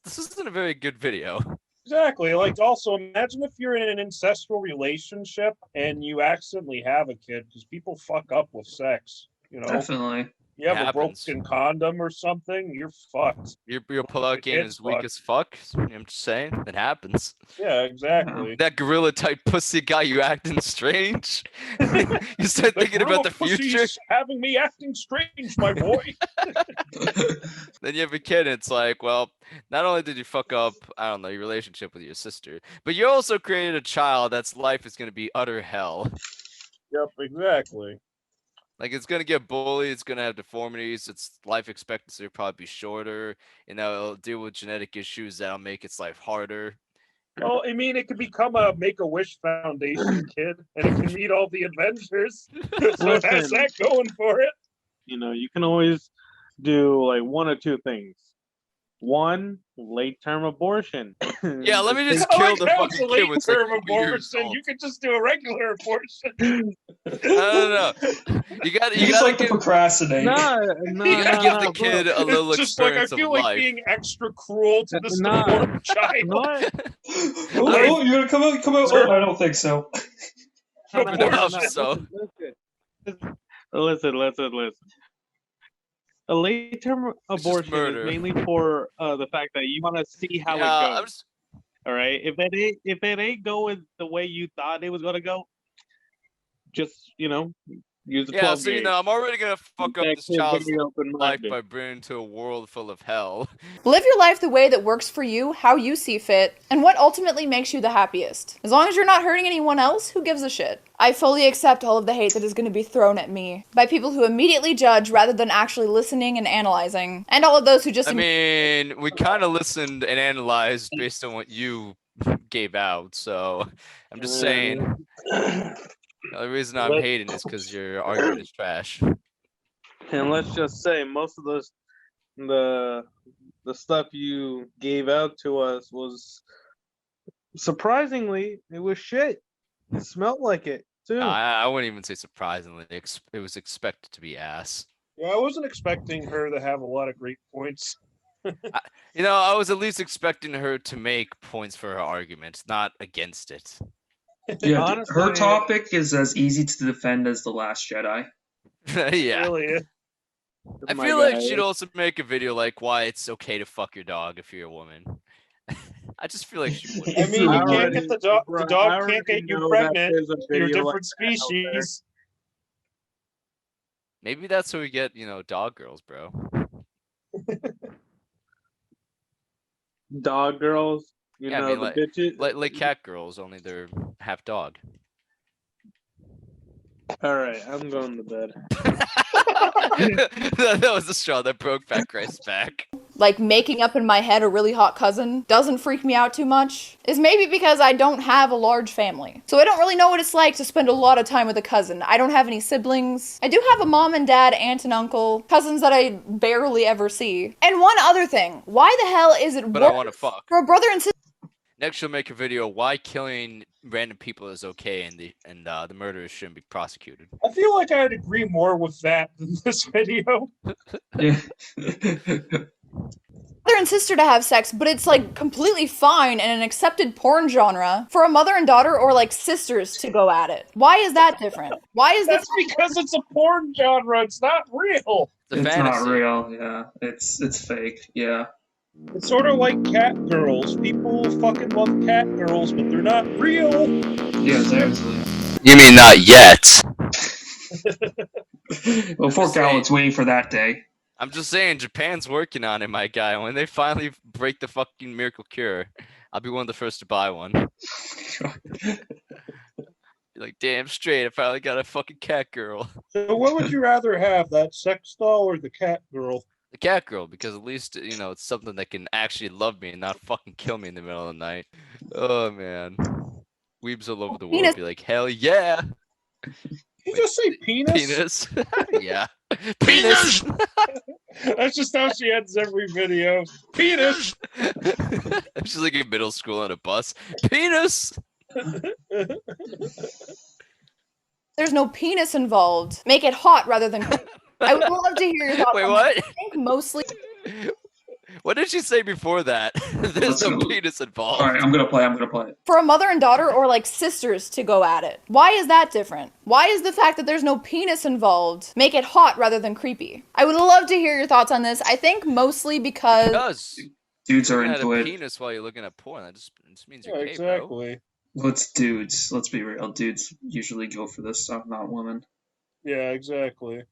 this isn't a very good video.
Exactly. Like, also, imagine if you're in an incestual relationship and you accidentally have a kid, because people fuck up with sex. You know,
Definitely.
you have a
Happens.
broken condom or something, you're fucked.
Your pull-out game
kid's
is weak
fucked.
as fuck. I'm just saying, it happens.
Yeah, exactly.
That gorilla type pussy got you acting strange. You start thinking about the future.
Pussy's having me acting strange, my boy.
Then you have a kid, and it's like, well, not only did you fuck up, I don't know, your relationship with your sister, but you also created a child that's life is going to be utter hell.
Yep, exactly.
Like, it's going to get bullied, it's going to have deformities, its life expectancy will probably be shorter, you know, it'll deal with genetic issues that'll make its life harder.
Well, I mean, it could become a Make-A-Wish Foundation kid, and it can meet all the Avengers. So it has that going for it.
You know, you can always do like one or two things. One, late-term abortion.
Yeah, let me just
I
kill
like
the
how it's a
fucking kid with like
late-term
4 years
abortion.
old.
You could just do a regular abortion.
No. You
You
gotta
just like to
give,
procrastinate.
you gotta give the kid a little
It's just like, I
experience
feel
of
like
life.
being extra cruel to this
Nah.
deformed child.
Oh, you're gonna come out? Come out? Oh, I don't think so.
Open it up, so.
Listen. A late-term
It's just
abortion is
murder.
mainly for the fact that you want to see how
Yeah,
it goes. All right, if it ain't going the way you thought it was gonna go, just use the 12
so you
gauge.
know, I'm already gonna fuck up
That
this
kid's
child's
very
life
open-minded.
by bringing to a world full of hell.
Live your life the way that works for you, how you see fit, and what ultimately makes you the happiest. As long as you're not hurting anyone else, who gives a shit? I fully accept all of the hate that is going to be thrown at me by people who immediately judge rather than actually listening and analyzing, and all of those who just
I mean, we kind of listened and analyzed based on what you gave out, so I'm just saying. The only reason I'm hating is because your argument is trash.
And let's just say most of the stuff you gave out to us was surprisingly it was shit. It smelled like it too.
I wouldn't even say surprisingly. It was expected to be ass.
Yeah, I wasn't expecting her to have a lot of great points.
You know, I was at least expecting her to make points for her argument, not against it.
Yeah,
Honestly,
her topic is as easy to defend as The Last Jedi.
Yeah.
Really.
I
my
feel like
guy.
she'd also make a video like why it's okay to fuck your dog if you're a woman. I just feel like she would.
I mean, you can't
already-
get the dog.
bro,
The
I
dog
already
can't get you
know that
pregnant.
there's a
You're a
video like
different
that out there.
species.
Maybe that's how we get, you know, dog girls, bro.
Dog girls,
Yeah, I mean,
the bitches.
Like cat girls, only they're half dog.
All right, I'm going to bed.
That was the straw that broke Fat Christ's back.
like making up in my head a really hot cousin doesn't freak me out too much is maybe because I don't have a large family. So I don't really know what it's like to spend a lot of time with a cousin. I don't have any siblings. I do have a mom and dad, aunt and uncle, cousins that I barely ever see. And one other thing, why the hell is it
But I
worse
want to fuck.
for a brother and sister?
Next, she'll make a video why killing random people is okay and the murderers shouldn't be prosecuted.
I feel like I'd agree more with that than this video.
Yeah.
Brother and sister to have sex, but it's like completely fine and an accepted porn genre for a mother and daughter or like sisters to go at it. Why is that different? Why is this?
That's because it's a porn genre. It's not real.
It's a
It's
fantasy.
not real. Yeah, it's fake. Yeah.
It's sort of like cat girls. People fucking love cat girls, but they're not real.
Yeah, seriously.
You mean not yet?
Well, poor
Just
Gal,
saying.
it's waiting for that day.
I'm just saying, Japan's working on it, my guy. When they finally break the fucking miracle cure, I'll be one of the first to buy one. Be like, damn straight, I finally got a fucking cat girl.
So what would you rather have, that sex doll or the cat girl?
The cat girl, because at least, you know, it's something that can actually love me and not fucking kill me in the middle of the night. Oh, man. Weebs all over the world
Penis.
be like, hell yeah.
Did you just say penis?
Penis. Yeah. Penis.
That's just how she ends every video. Penis!
She's like in middle school on a bus. Penis.
There's no penis involved. Make it hot rather than. I would love to hear your thoughts.
Wait,
on
what?
that. I think mostly.
What did she say before that? There's no penis involved.
All right, I'm gonna play it.
For a mother and daughter or like sisters to go at it. Why is that different? Why is the fact that there's no penis involved make it hot rather than creepy? I would love to hear your thoughts on this. I think mostly because
dudes are
into
into
a
it.
Penis while you're looking at porn. That just means you're gay,
exactly.
Well, it's dudes. Let's be real. Dudes usually go for this stuff, not women.
Yeah, exactly.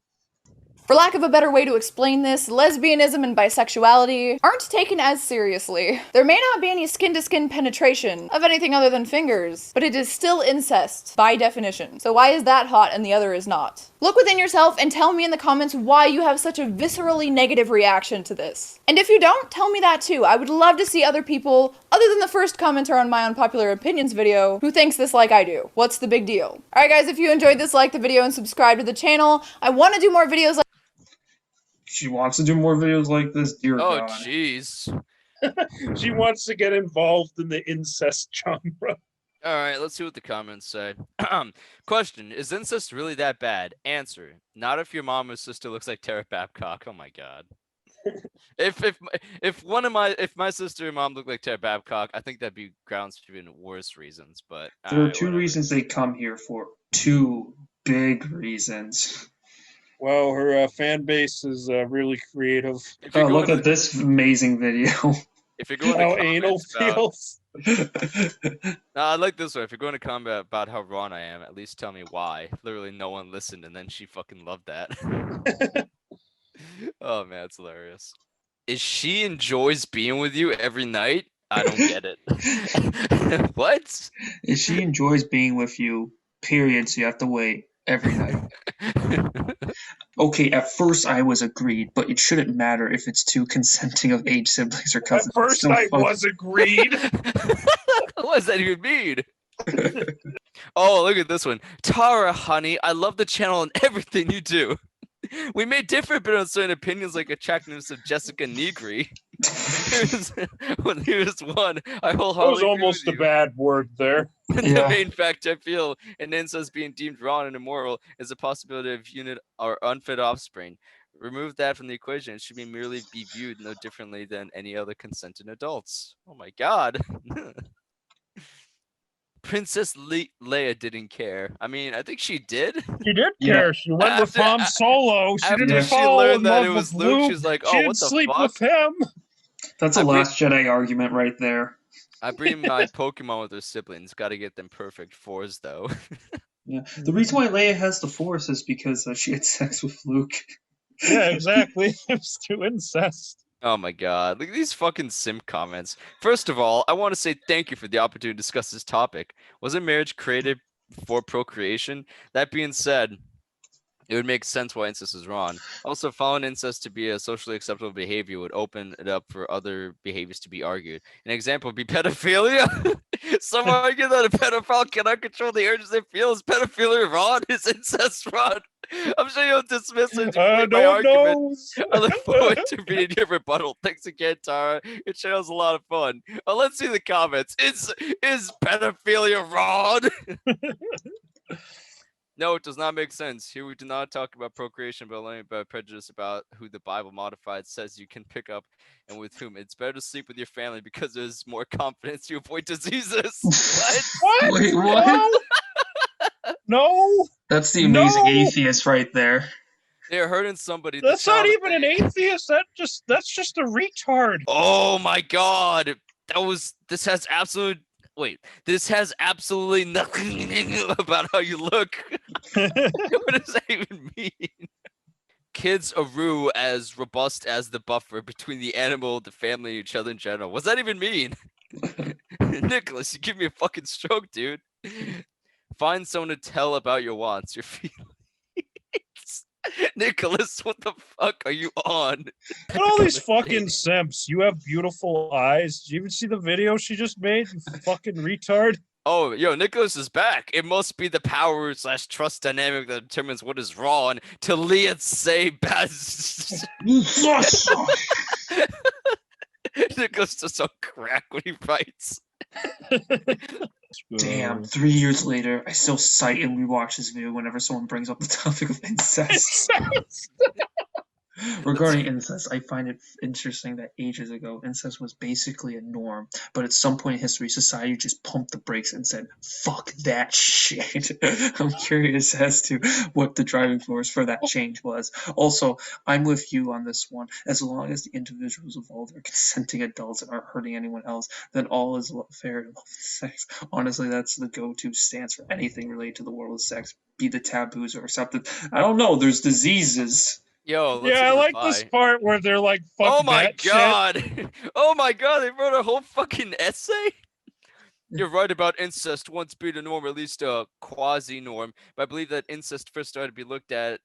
for lack of a better way to explain this, lesbianism and bisexuality aren't taken as seriously. There may not be any skin-to-skin penetration of anything other than fingers, but it is still incest by definition. So why is that hot and the other is not? Look within yourself and tell me in the comments why you have such a viscerally negative reaction to this. And if you don't, tell me that too. I would love to see other people, other than the first commenter on my unpopular opinions video, who thinks this like I do. What's the big deal? Alright guys, if you enjoyed this, like the video and subscribe to the channel. I want to do more videos like
She wants to do more videos like this, dear God.
Oh, jeez.
She wants to get involved in the incest genre.
All right, let's see what the comments say. Question: is incest really that bad? Answer: not if your mom or sister looks like Tara Babcock. Oh my God. if my sister and mom look like Tara Babcock, I think that'd be grounds for even worse reasons. But
there are two reasons they come here for. Two big reasons.
Well, her fan base is really creative.
Oh, look at this amazing video.
If you're going
how
to
anal feels.
No, I like this one. If you're going to comment about how wrong I am, at least tell me why. Literally, no one listened, and then she fucking loved that. Oh man, it's hilarious. Is she enjoys being with you every night? I don't get it. What?
Is she enjoys being with you? Period. So you have to wait every night. Okay, at first I was agreed, but it shouldn't matter if it's two consenting of age siblings or cousins.
At first I was agreed.
What does that even mean? Oh, look at this one. Tara, honey, I love the channel and everything you do. We may differ a bit on certain opinions like attractiveness of Jessica Negri. When he was one, I wholeheartedly
That was almost a bad word there.
The main fact I feel in incest being deemed wrong and immoral is the possibility of unit or unfit offspring. Remove that from the equation. It should be merely be viewed no differently than any other consenting adults. Oh my God. Princess Leia didn't care. I mean, I think she did.
She did care. She went with Han Solo. She
After
didn't
she
fall
learned
in
that
love
it was
with
Luke,
Luke.
she's like,
She
oh,
didn't
what the
sleep
fuck?
with him.
That's a Last Jedi argument right there.
I breed my Pokemon with their siblings. Got to get them perfect fours, though.
Yeah, the reason why Leia has the Force is because she had sex with Luke.
Yeah, exactly. It's too incest.
Oh my God. Look at these fucking simp comments. First of all, I want to say thank you for the opportunity to discuss this topic. Wasn't marriage created for procreation? That being said, it would make sense why incest is wrong. Also, following incest to be a socially acceptable behavior would open it up for other behaviors to be argued. An example would be pedophilia. Some argue that a pedophile cannot control the urges they feel. Is pedophilia wrong? Is incest wrong? I'm sure you'll dismiss it. My argument. I look forward to reading your rebuttal. Thanks again, Tara. Your channel's a lot of fun. Let's see the comments. Is pedophilia wrong? No, it does not make sense. Here we do not talk about procreation, but only about prejudice about who the Bible modified says you can pick up and with whom. It's better to sleep with your family because there's more confidence to avoid diseases.
What?
Wait, what?
No.
That's the amazing atheist right there.
They're hurting somebody.
That's not even an atheist. That's just a retard.
Oh my God. This has absolutely nothing about how you look. What does that even mean? Kids are as robust as the buffer between the animal, the family, and each other in general. What does that even mean? Nicholas, you give me a fucking stroke, dude. Find someone to tell about your wants, your feelings. Nicholas, what the fuck are you on?
Look at all these fucking simps. You have beautiful eyes. Did you even see the video she just made? You fucking retard.
Oh, yo, Nicholas is back. It must be the power / trust dynamic that determines what is wrong. To Leah say bad.
Yes!
Nicholas just on crack when he writes.
Damn, 3 years later, I still cite and rewatch this video whenever someone brings up the topic of incest. Regarding incest, I find it interesting that ages ago, incest was basically a norm, but at some point in history, society just pumped the brakes and said, fuck that shit. I'm curious as to what the driving force for that change was. Also, I'm with you on this one. As long as the individuals involved are consenting adults and aren't hurting anyone else, then all is fair in love and sex. Honestly, that's the go-to stance for anything related to the world of sex, be the taboos or accepted. I don't know, there's diseases.
Yo, let's
Yeah,
see
I
the
like this
reply.
part where they're like, "Fuck
Oh my
that shit."
god! Oh my god, they wrote a whole fucking essay? You're right about incest once being a norm, or at least a quasi-norm. But I believe that incest first started to be looked at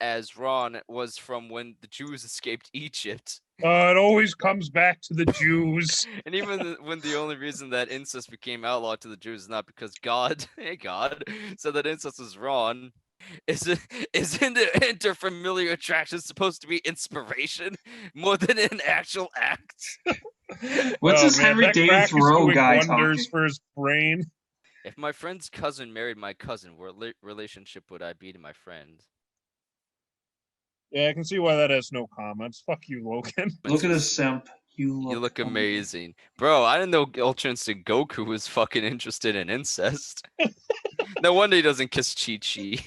as wrong was from when the Jews escaped Egypt.
It always comes back to the Jews.
And even when the only reason that incest became outlawed to the Jews is not because God, hey God, said that incest was wrong. Isn't interfamiliar attraction supposed to be inspiration more than an actual act?
What's this Henry
that
David
crack is
Thoreau
doing
guy
wonders
talking?
for his brain.
If my friend's cousin married my cousin, what relationship would I be to my friend?
Yeah, I can see why that has no comments. Fuck you, Logan.
Look at this simp.
You look amazing. Bro, I didn't know Ultra Instinct Goku was fucking interested in incest. No wonder he doesn't kiss Chi-Chi.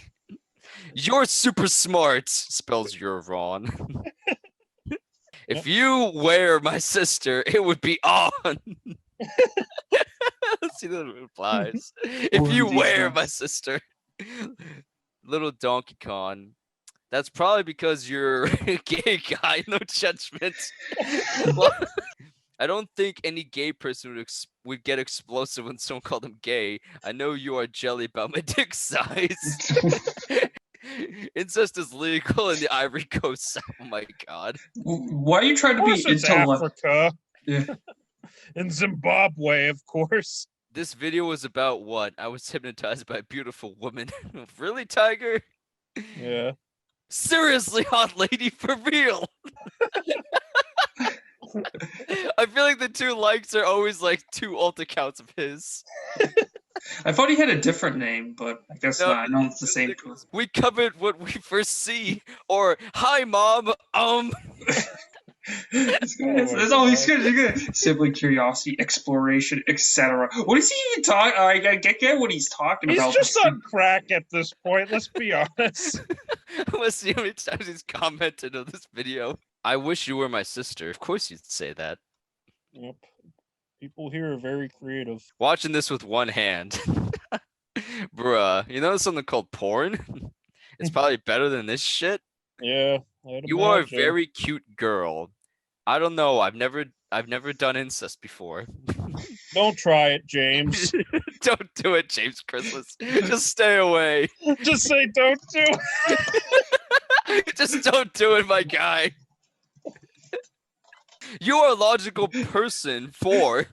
You're super smart, spells you're wrong. If you were my sister, it would be on. Let's see the replies. If you were my sister. Little Donkey Kong. That's probably because you're a gay guy, no judgment. Well, I don't think any gay person would get explosive when someone called them gay. I know you are jelly about my dick size. Incest is legal in the Ivory Coast. Oh my god.
Why are you trying to be
It's
into
Africa?
Yeah.
In Zimbabwe, of course.
This video was about what? I was hypnotized by a beautiful woman. Really, Tiger?
Yeah.
Seriously, hot lady, for real. I feel like the 2 likes are always like 2 alt accounts of his.
I thought he had a different name, but I guess not. I know it's the same.
We covered what we first see, or hi mom,
This guy is always good. Simply curiosity, exploration, etc. What is he even talking? I get what he's talking about.
He's just on crack at this point. Let's be honest.
Let's see how many times he's commented on this video. I wish you were my sister. Of course you'd say that.
Yep. People here are very creative.
Watching this with one hand. Bruh, you know something called porn? It's probably better than this shit.
Yeah.
You are a very cute girl. I don't know. I've never done incest before.
Don't try it, James.
Don't do it, James Christmas. Just stay away.
Just say don't do it.
Just don't do it, my guy. You are a logical person for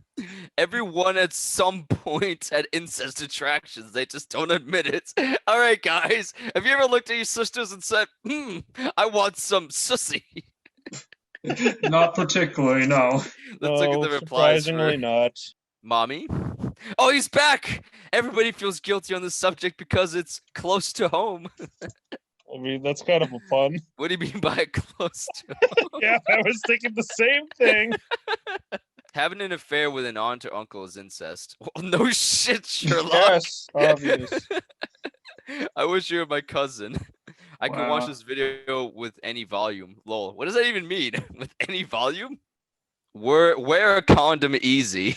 everyone at some point had incest attractions. They just don't admit it. All right, guys. Have you ever looked at your sisters and said, I want some sussy?
Not particularly, no.
Let's look at the replies.
Surprisingly not.
Mommy? Oh, he's back! Everybody feels guilty on this subject because it's close to home.
I mean, that's kind of a pun.
What do you mean by close to home?
Yeah, I was thinking the same thing.
Having an affair with an aunt or uncle is incest. Well, no shit, Sherlock.
Yes, obvious.
I wish you were my cousin. I can watch this video with any volume. Lol. What does that even mean? With any volume? Wear a condom easy.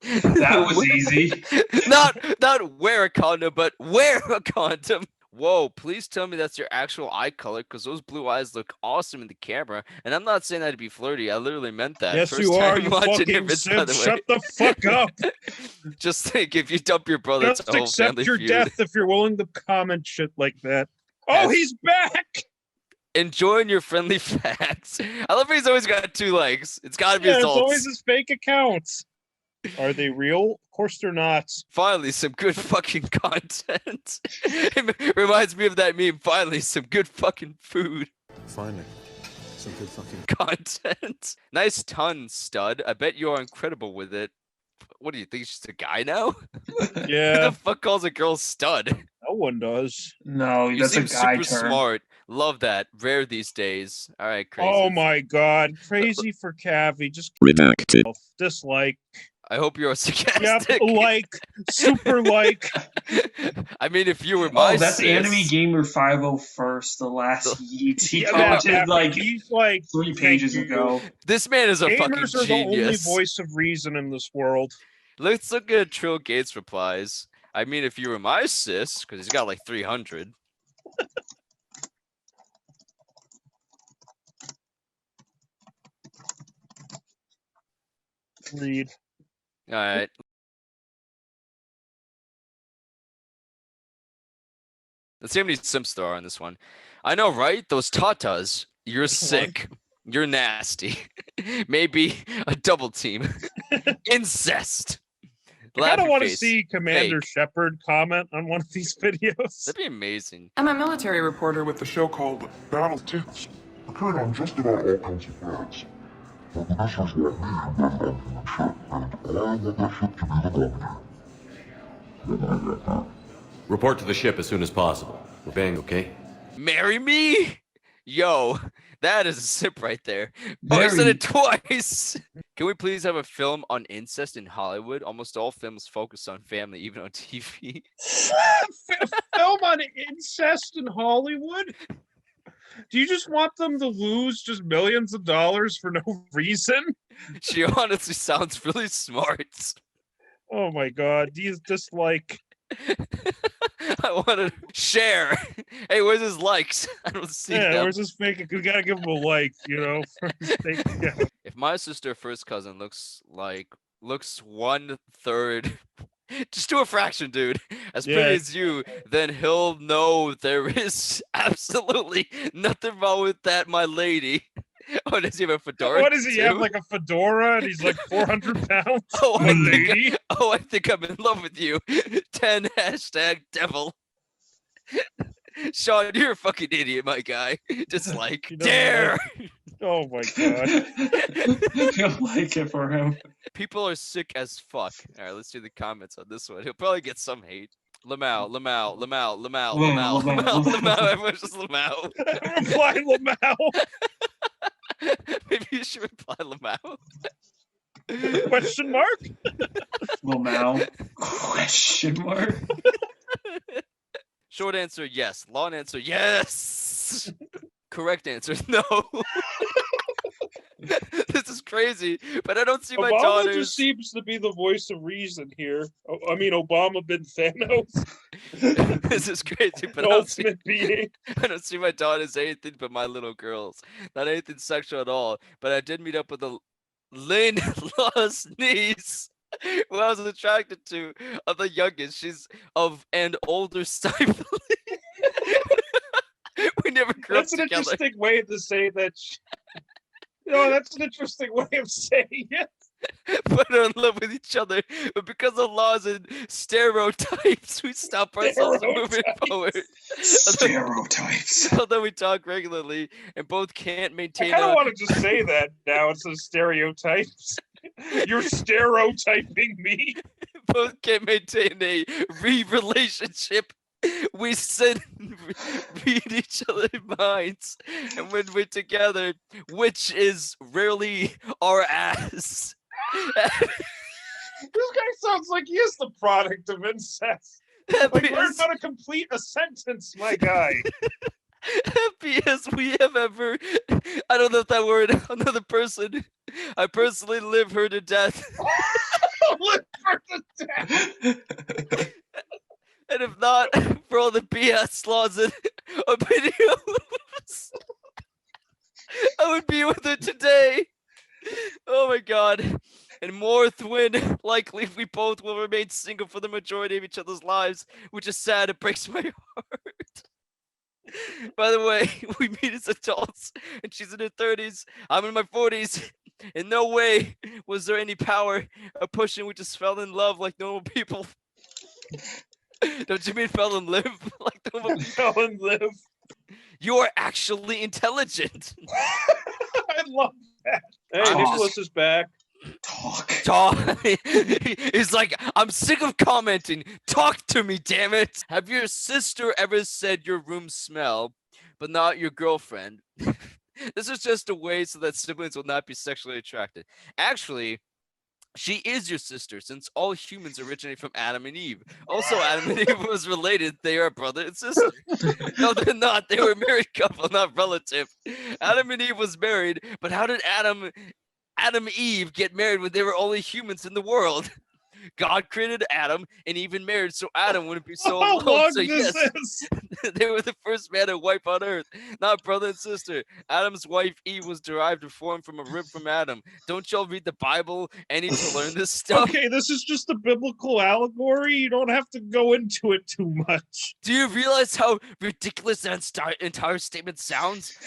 That was easy.
Not wear a condom, but wear a condom. Whoa, please tell me that's your actual eye color, because those blue eyes look awesome in the camera. And I'm not saying that to be flirty. I literally meant that.
Yes,
First
you are,
time
you
watching
fucking
your vids, by the
simp.
way.
Shut the fuck up.
Just think, if you dump your brother,
Just
it's a whole
accept
family
your
feud.
death if you're willing to comment shit like that. Oh, he's back!
Enjoying your friendly facts. I love he's always got 2 likes. It's gotta be
Yeah,
his
it's
alts.
always his fake accounts. Are they real? Of course they're not.
Finally, some good fucking content. It reminds me of that meme. Finally, some good fucking food.
Finally, some good fucking
content. Nice ton, stud. I bet you are incredible with it. What do you think? He's just a guy now?
Yeah.
Who the fuck calls a girl stud?
No one does.
No,
You
that's a
seem
guy
super
term.
smart. Love that. Rare these days. All right, crazy.
Oh my god, crazy for Cavi. Just
Redacted.
dislike.
I hope you're sarcastic.
Yep, like, super like.
I mean, if you were my
Oh, that's
sis,
Anime Gamer 501st, the last yeet he
Yeah,
commented like
he's like
3
thank
pages
you.
ago.
this man is a fucking
Gamers are the only
genius.
voice of reason in this world.
Let's look at Trill Gates replies. I mean, if you were my sis, because he's got like 300.
Read.
All right. Let's see how many Simps there are on this one. I know, right? Those tatas. You're sick. You're nasty. Maybe a double team. Incest.
I kind of
Laughing
want to
face.
see Commander
Fake.
Shepard comment on one of these videos.
That'd be amazing.
I'm a military reporter with the show called Battle Tips.
Appearing on just about all kinds of flags. But the issues want me embedded on human ship, and I want that ship to be the governor. Then I get that.
Report to the ship as soon as possible. We're bang, okay?
Marry me? Yo, that is a sip right there. Oh, I
Marry
said
me.
it twice. Can we please have a film on incest in Hollywood? Almost all films focus on family, even on TV.
Film on incest in Hollywood? Do you just want them to lose just millions of dollars for no reason?
She honestly sounds really smart.
Oh my god, do you dislike?
I want to share. Hey, where's his likes? I don't see
Yeah,
them.
where's this fake? We gotta give him a like, you know. For his sake. Yeah.
If my sister first cousin looks 1/3, just do a fraction, dude, as pretty
Yeah.
as you, then he'll know there is absolutely nothing wrong with that, my lady. Oh, does he have a fedora?
What does he have?
too?
Like a fedora, and he's like 400 pounds.
Oh,
My
I think,
lady.
I think I'm in love with you. 10 #devil. Sean, you're a fucking idiot, my guy. Just like,
He doesn't
dare.
Oh my god.
You'll like it for him.
People are sick as fuck. All right, let's do the comments on this one. He'll probably get some hate. Lamau. Everyone's just Lamau.
Reply Lamau.
Maybe you should reply Lamau.
Question mark?
Lamau? Question mark?
Short answer, yes. Long answer, yes. Correct answer, no. This is crazy, but I don't see my
Obama
daughters.
just seems to be the voice of reason here. I mean, Obama been Thanos.
This is crazy, but
The
I don't see
ultimate being.
I don't see my daughters anything but my little girls. Not anything sexual at all. But I did meet up with a Lynn Law's niece, who I was attracted to, of the youngest. She's of an older sibling. We never grew
That's
up
an
together.
interesting way to say that. That's an interesting way of saying it.
But are in love with each other. But because of laws and stereotypes, we stop ourselves from moving forward.
Stereotypes.
Although we talk regularly and both can't
I
maintain
kind of
a
want to just say that now instead of stereotypes. You're stereotyping me.
both can maintain a relationship. We sit and read each other's minds, and when we're together, which is rarely our ass.
This guy sounds like he is the product of incest. Like, learn how to complete a sentence, my guy.
Happy as we have ever. I don't know if that word. Another person. I personally live her to death.
Live her to death.
And if not for all the BS laws and videos, I would be with her today. Oh my god. And more twin, likely we both will remain single for the majority of each other's lives, which is sad. It breaks my heart. By the way, we meet as adults, and she's in her 30s. I'm in my 40s. In no way was there any power or pushing. We just fell in love like normal people. Don't you mean fell in live like normal people?
Fell and live.
You are actually intelligent.
I love that. Hey,
Talk.
Nicholas is back.
Talk.
He's like, I'm sick of commenting. Talk to me, damn it. Have your sister ever said your room smell? but not your girlfriend. This is just a way so that siblings will not be sexually attracted. Actually, she is your sister, since all humans originate from Adam and Eve. Also, Adam and Eve was related. They are brother and sister. No, they're not. They were a married couple, not relative. Adam and Eve was married, but how did Adam and Eve get married when they were only humans in the world? God created Adam and Eve in marriage, so Adam wouldn't be so
How
alone.
long
So
this
yes,
is?
they were the first man and wife on earth, not brother and sister. Adam's wife Eve was derived and formed from a rib from Adam. Don't y'all read the Bible and need to learn this stuff?
Okay, this is just a biblical allegory. You don't have to go into it too much.
Do you realize how ridiculous that entire statement sounds?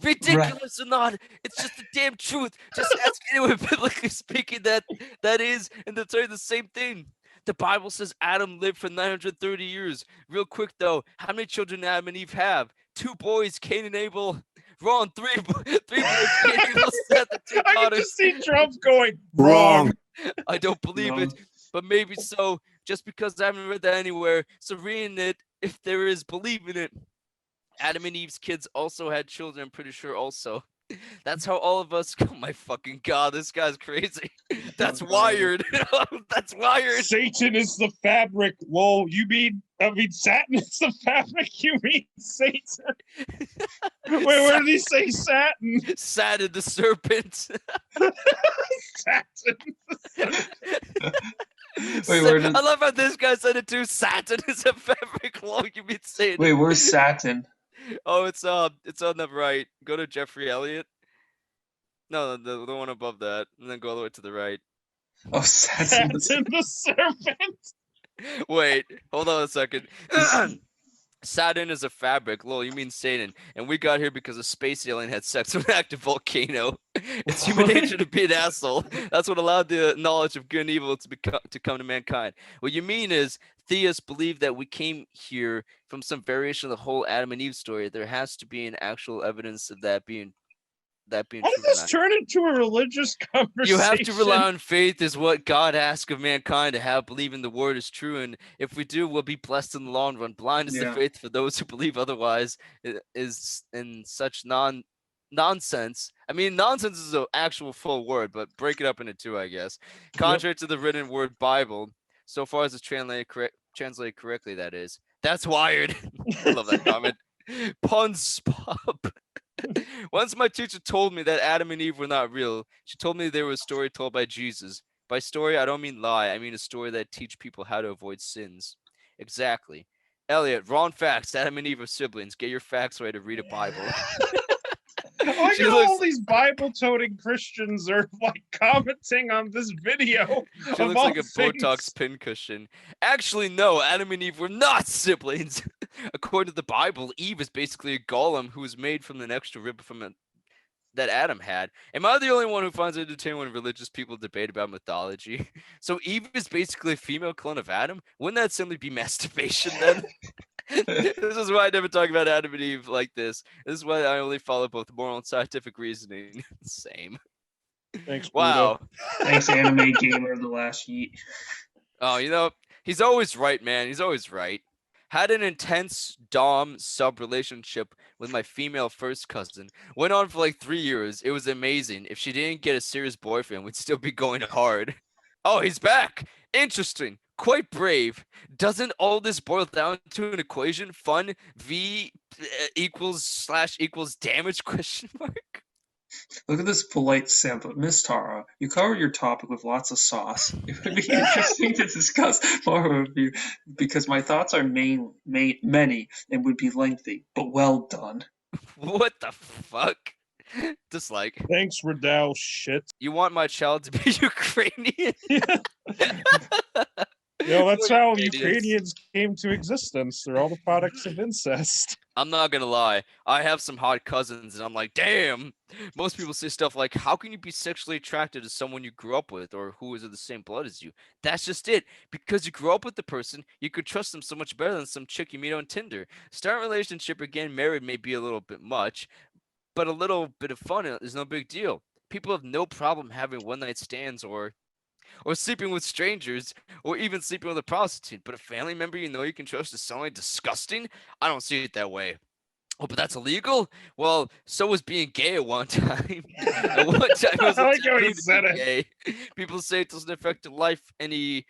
Ridiculous or not, it's just the damn truth. Just ask anyone biblically speaking that is, and they'll tell you the same thing. The Bible says Adam lived for 930 years. Real quick though, how many children Adam and Eve have? 2 boys, Cain and Abel. Wrong, 3 boys, Cain and Abel, Seth, and 2
I can
daughters.
just see Trump going,
Wrong.
wrong.
I don't believe it, but maybe so. Just because I haven't read that anywhere, so reading it, if there is, believe in it. Adam and Eve's kids also had children, I'm pretty sure also. That's how all of us. Oh my fucking god, this guy's crazy. That's wired. That's wired.
Satan is the fabric. Whoa, Satin is the fabric. You mean Satan? Wait, where did he say satin?
Satin the serpent.
Satin.
Wait,
I love how this guy said it too. Satin is a fabric. Long you mean Satan?
wait, where's Satin?
Oh, it's on the right. Go to Jeffrey Elliott. No, the one above that, and then go all the way to the right.
Oh, Satin.
Satin the serpent.
Wait, hold on a second. Saturn is a fabric. Lol, you mean Satan. And we got here because a space alien had sex with an active volcano. It's human nature to be an asshole. That's what allowed the knowledge of good and evil to come to mankind. What you mean is theists believe that we came here from some variation of the whole Adam and Eve story. There has to be an actual evidence of that being
How
true.
did this turn into a religious conversation?
You have to rely on faith, is what God asks of mankind, to have believing the word is true, and if we do, we'll be blessed in the long run. Blind is the faith for those who believe otherwise. Is in such nonsense. I mean, nonsense is an actual full word, but break it up into 2, I guess. Contrary to the written word Bible, so far as it's translated correctly, that is. That's wired. I love that comment. Puns pop. Once my teacher told me that Adam and Eve were not real. She told me there was a story told by Jesus. By story, I don't mean lie. I mean a story that teach people how to avoid sins. Exactly. Elliot, wrong facts. Adam and Eve are siblings. Get your facts right to read a Bible.
Look at all these Bible-toting Christians are like commenting on this video.
She looks like a Botox pincushion. Actually, no, Adam and Eve were not siblings. According to the Bible, Eve is basically a golem who was made from an extra rib that Adam had. Am I the only one who finds it entertaining when religious people debate about mythology? So Eve is basically a female clone of Adam? Wouldn't that simply be masturbation then? This is why I never talk about Adam and Eve like this. This is why I only follow both moral and scientific reasoning. Same.
Thanks,
wow.
Thanks, anime gamer of the last yeet.
Oh, he's always right, man. He's always right. Had an intense dom sub relationship with my female first cousin. Went on for like 3 years. It was amazing. If she didn't get a serious boyfriend, we'd still be going hard. Oh, he's back. Interesting. Quite brave. Doesn't all this boil down to an equation? Fun V equals damage ?
Look at this polite simp. Miss Tara, you covered your topic with lots of sauce. It would be interesting to discuss more with you because my thoughts are many and would be lengthy, but well done.
What the fuck? Dislike.
Thanks, Riddell. Shit.
You want my child to be Ukrainian?
That's how Ukrainians came to existence. They're all the products of incest.
I'm not gonna lie. I have some hot cousins, and I'm like, damn. Most people say stuff like, how can you be sexually attracted to someone you grew up with or who is of the same blood as you? That's just it. Because you grew up with the person, you could trust them so much better than some chick you meet on Tinder. Start a relationship or getting married may be a little bit much, but a little bit of fun is no big deal. People have no problem having one-night stands or sleeping with strangers, or even sleeping with a prostitute. But a family member you know you can trust is suddenly disgusting? I don't see it that way. Oh, but that's illegal? Well, so was being gay at one time. At one time, it was
I
a
like how he
taboo to
said
be
it.
gay. People say it doesn't affect your life, any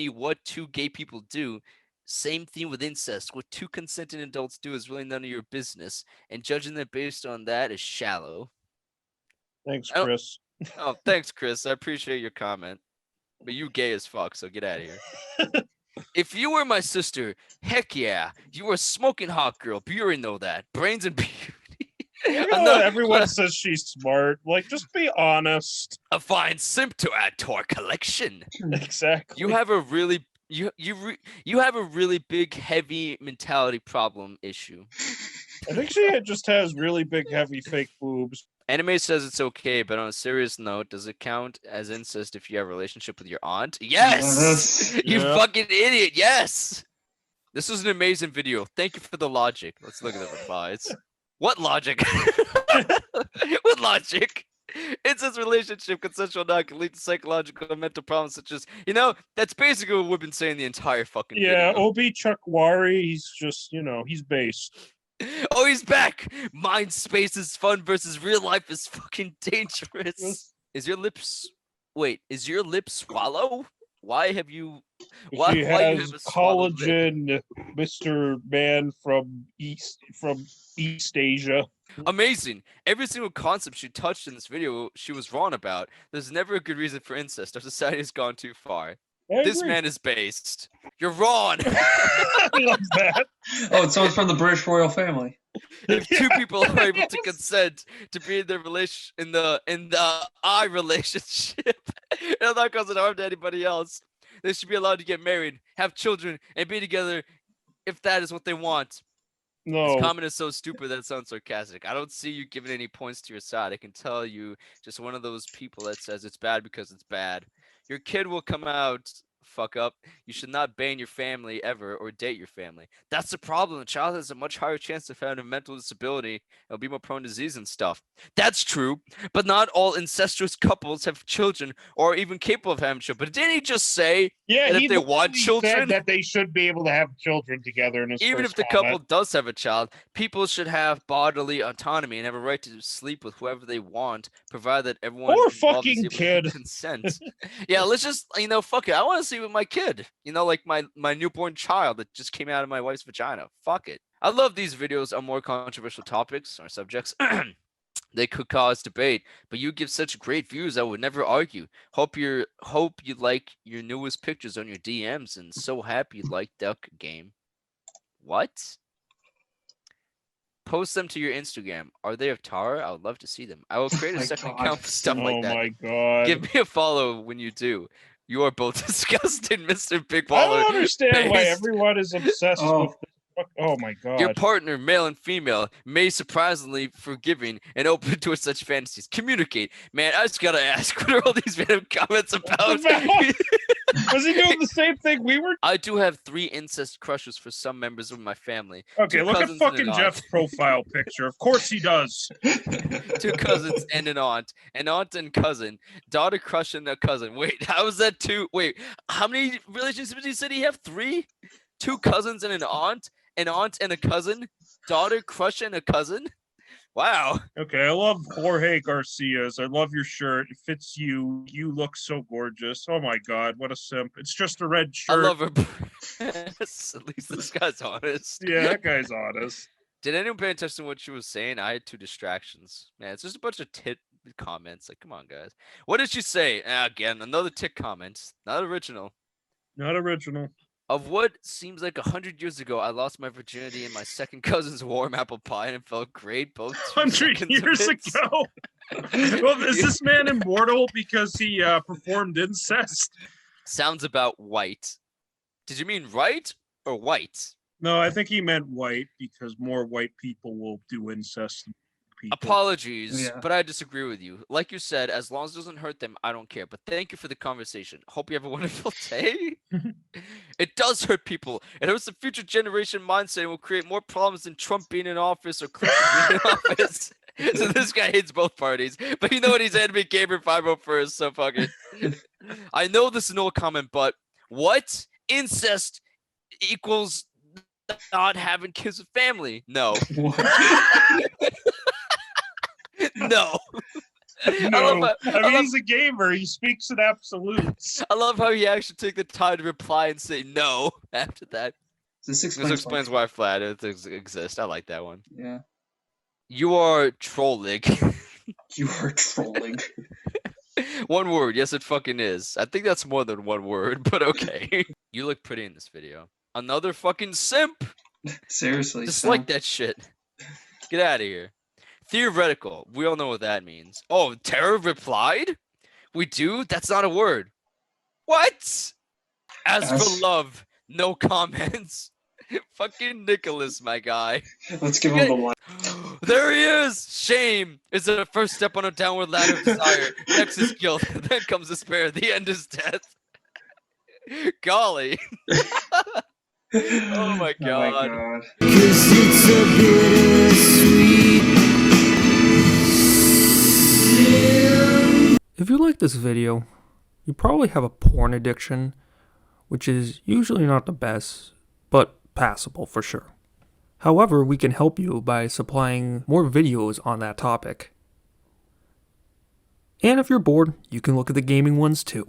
what two gay people do. Same thing with incest. What two consenting adults do is really none of your business, and judging them based on that is shallow.
Thanks,
I don't-
Chris.
Oh, thanks, Chris. I appreciate your comment. But you gay as fuck, so get out of here. If you were my sister, heck yeah, you were a smoking hot girl. But you already know that. Brains and beauty.
Everyone says she's smart. Like, just be honest.
A fine simp to add to our collection.
Exactly.
You have a really you have a really big heavy mentality problem issue.
I think she just has really big, heavy, fake boobs.
Anime says it's okay, but on a serious note, does it count as incest if you have a relationship with your aunt? Yes! You fucking idiot, yes! This was an amazing video. Thank you for the logic. Let's look at the replies. What logic? What logic? Incest relationship, consensual not can lead to psychological and mental problems such as, that's basically what we've been saying the entire fucking video.
Obi Chukwari, he's just, he's based.
Oh, he's back! Mind space is fun versus real life is fucking dangerous. Is your lips swallow? Why have you? Why?
He
why you
has
have a swallowed lip?
collagen, Mr. Man from East Asia.
Amazing. Every single concept she touched in this video, she was wrong about. There's never a good reason for incest. Our society has gone too far. This man is based. You're wrong.
I love that.
Oh, so it's from the British royal family.
If two people are able to consent to be in their in the I relationship, and not causing harm to anybody else, they should be allowed to get married, have children, and be together if that is what they want.
No.
This comment is so stupid that it sounds sarcastic. I don't see you giving any points to your side. I can tell you just one of those people that says it's bad because it's bad. Your kid will come out, fuck up. You should not ban your family ever or date your family. That's the problem. The child has a much higher chance of having a mental disability. It'll be more prone to disease and stuff. That's true, but not all incestuous couples have children or are even capable of having children. But didn't he just say that if they want children,
said that they should be able to have children together in his
even if the couple does have a child, people should have bodily autonomy and have a right to sleep with whoever they want, provided that everyone
Poor
involved is
fucking
able to
kid.
consent. Yeah, let's just fuck it. I want to see with my kid. Like my newborn child that just came out of my wife's vagina. Fuck it. I love these videos on more controversial topics or subjects. They could cause debate, but you give such great views. I would never argue. Hope you like your newest pictures on your DMs, and so happy you like Duck Game. What? Post them to your Instagram. Are they of Tara? I would love to see them. I will create a second account for stuff like that.
Oh my god.
Give me a follow when you do. You are both disgusting, Mr. Big Baller.
I don't understand why
Based.
everyone is obsessed with this. Oh my god.
Your partner, male and female, may surprisingly forgiving and open towards such fantasies. Communicate. Man, I just gotta ask, what are all these random comments about?
Was he doing the same thing we were?
I do have 3 incest crushes for some members of my family.
Okay,
2
look at
cousins and
fucking
an
Jeff's
aunt.
profile picture. Of course he does.
2 cousins and an aunt and cousin, daughter crush and a cousin. Wait, how is that 2? Wait, how many relationships did he say he have? 3? 2 cousins and an aunt and a cousin, daughter crush and a cousin. Wow.
Okay, I love Jorge Garcia's. I love your shirt. It fits you. You look so gorgeous. Oh my god, what a simp. It's just a red shirt.
I love her. At least this guy's honest.
Yeah, that guy's honest.
Did anyone pay attention to what she was saying? I had 2 distractions. Man, it's just a bunch of tit comments. Like, come on, guys. What did she say? Again, another tit comment. Not original.
Not original.
Of what seems like 100 years ago, I lost my virginity in my second cousin's warm apple pie and it felt great both
100 years ago. Well, is this man immortal because he performed incest?
Sounds about white. Did you mean right or white?
No, I think he meant white because more white people will do incest than people.
Apologies,
Yeah.
but I disagree with you. Like you said, as long as it doesn't hurt them, I don't care. But thank you for the conversation. Hope you have a wonderful day. It does hurt people. It hurts the future generation mindset and will create more problems than Trump being in office or Clinton being in office. So this guy hates both parties. But you know what? He's anime gamer 501st, so fuck it. I know this is no comment, but what? Incest equals not having kids with family. No.
What?
No.
No, he's a gamer. He speaks in absolutes.
I love how he actually took the time to reply and say no after that.
This
Explains why flat earths exist. I like that one.
Yeah.
You are trolling.
You are trolling.
One word. Yes, it fucking is. I think that's more than one word, but okay. You look pretty in this video. Another fucking simp.
Seriously.
Just
Sam.
like that shit. Get out of here. Theoretical. We all know what that means. Oh, Terror replied? We do? That's not a word. What? As for love, no comments. Fucking Nicholas, my guy.
Let's give him the line.
There he is! Shame is the first step on a downward ladder of desire. Next is guilt. Then comes despair. The end is death. Golly. Oh my god.
If you like this video, you probably have a porn addiction, which is usually not the best, but passable for sure. However, we can help you by supplying more videos on that topic. And if you're bored, you can look at the gaming ones too.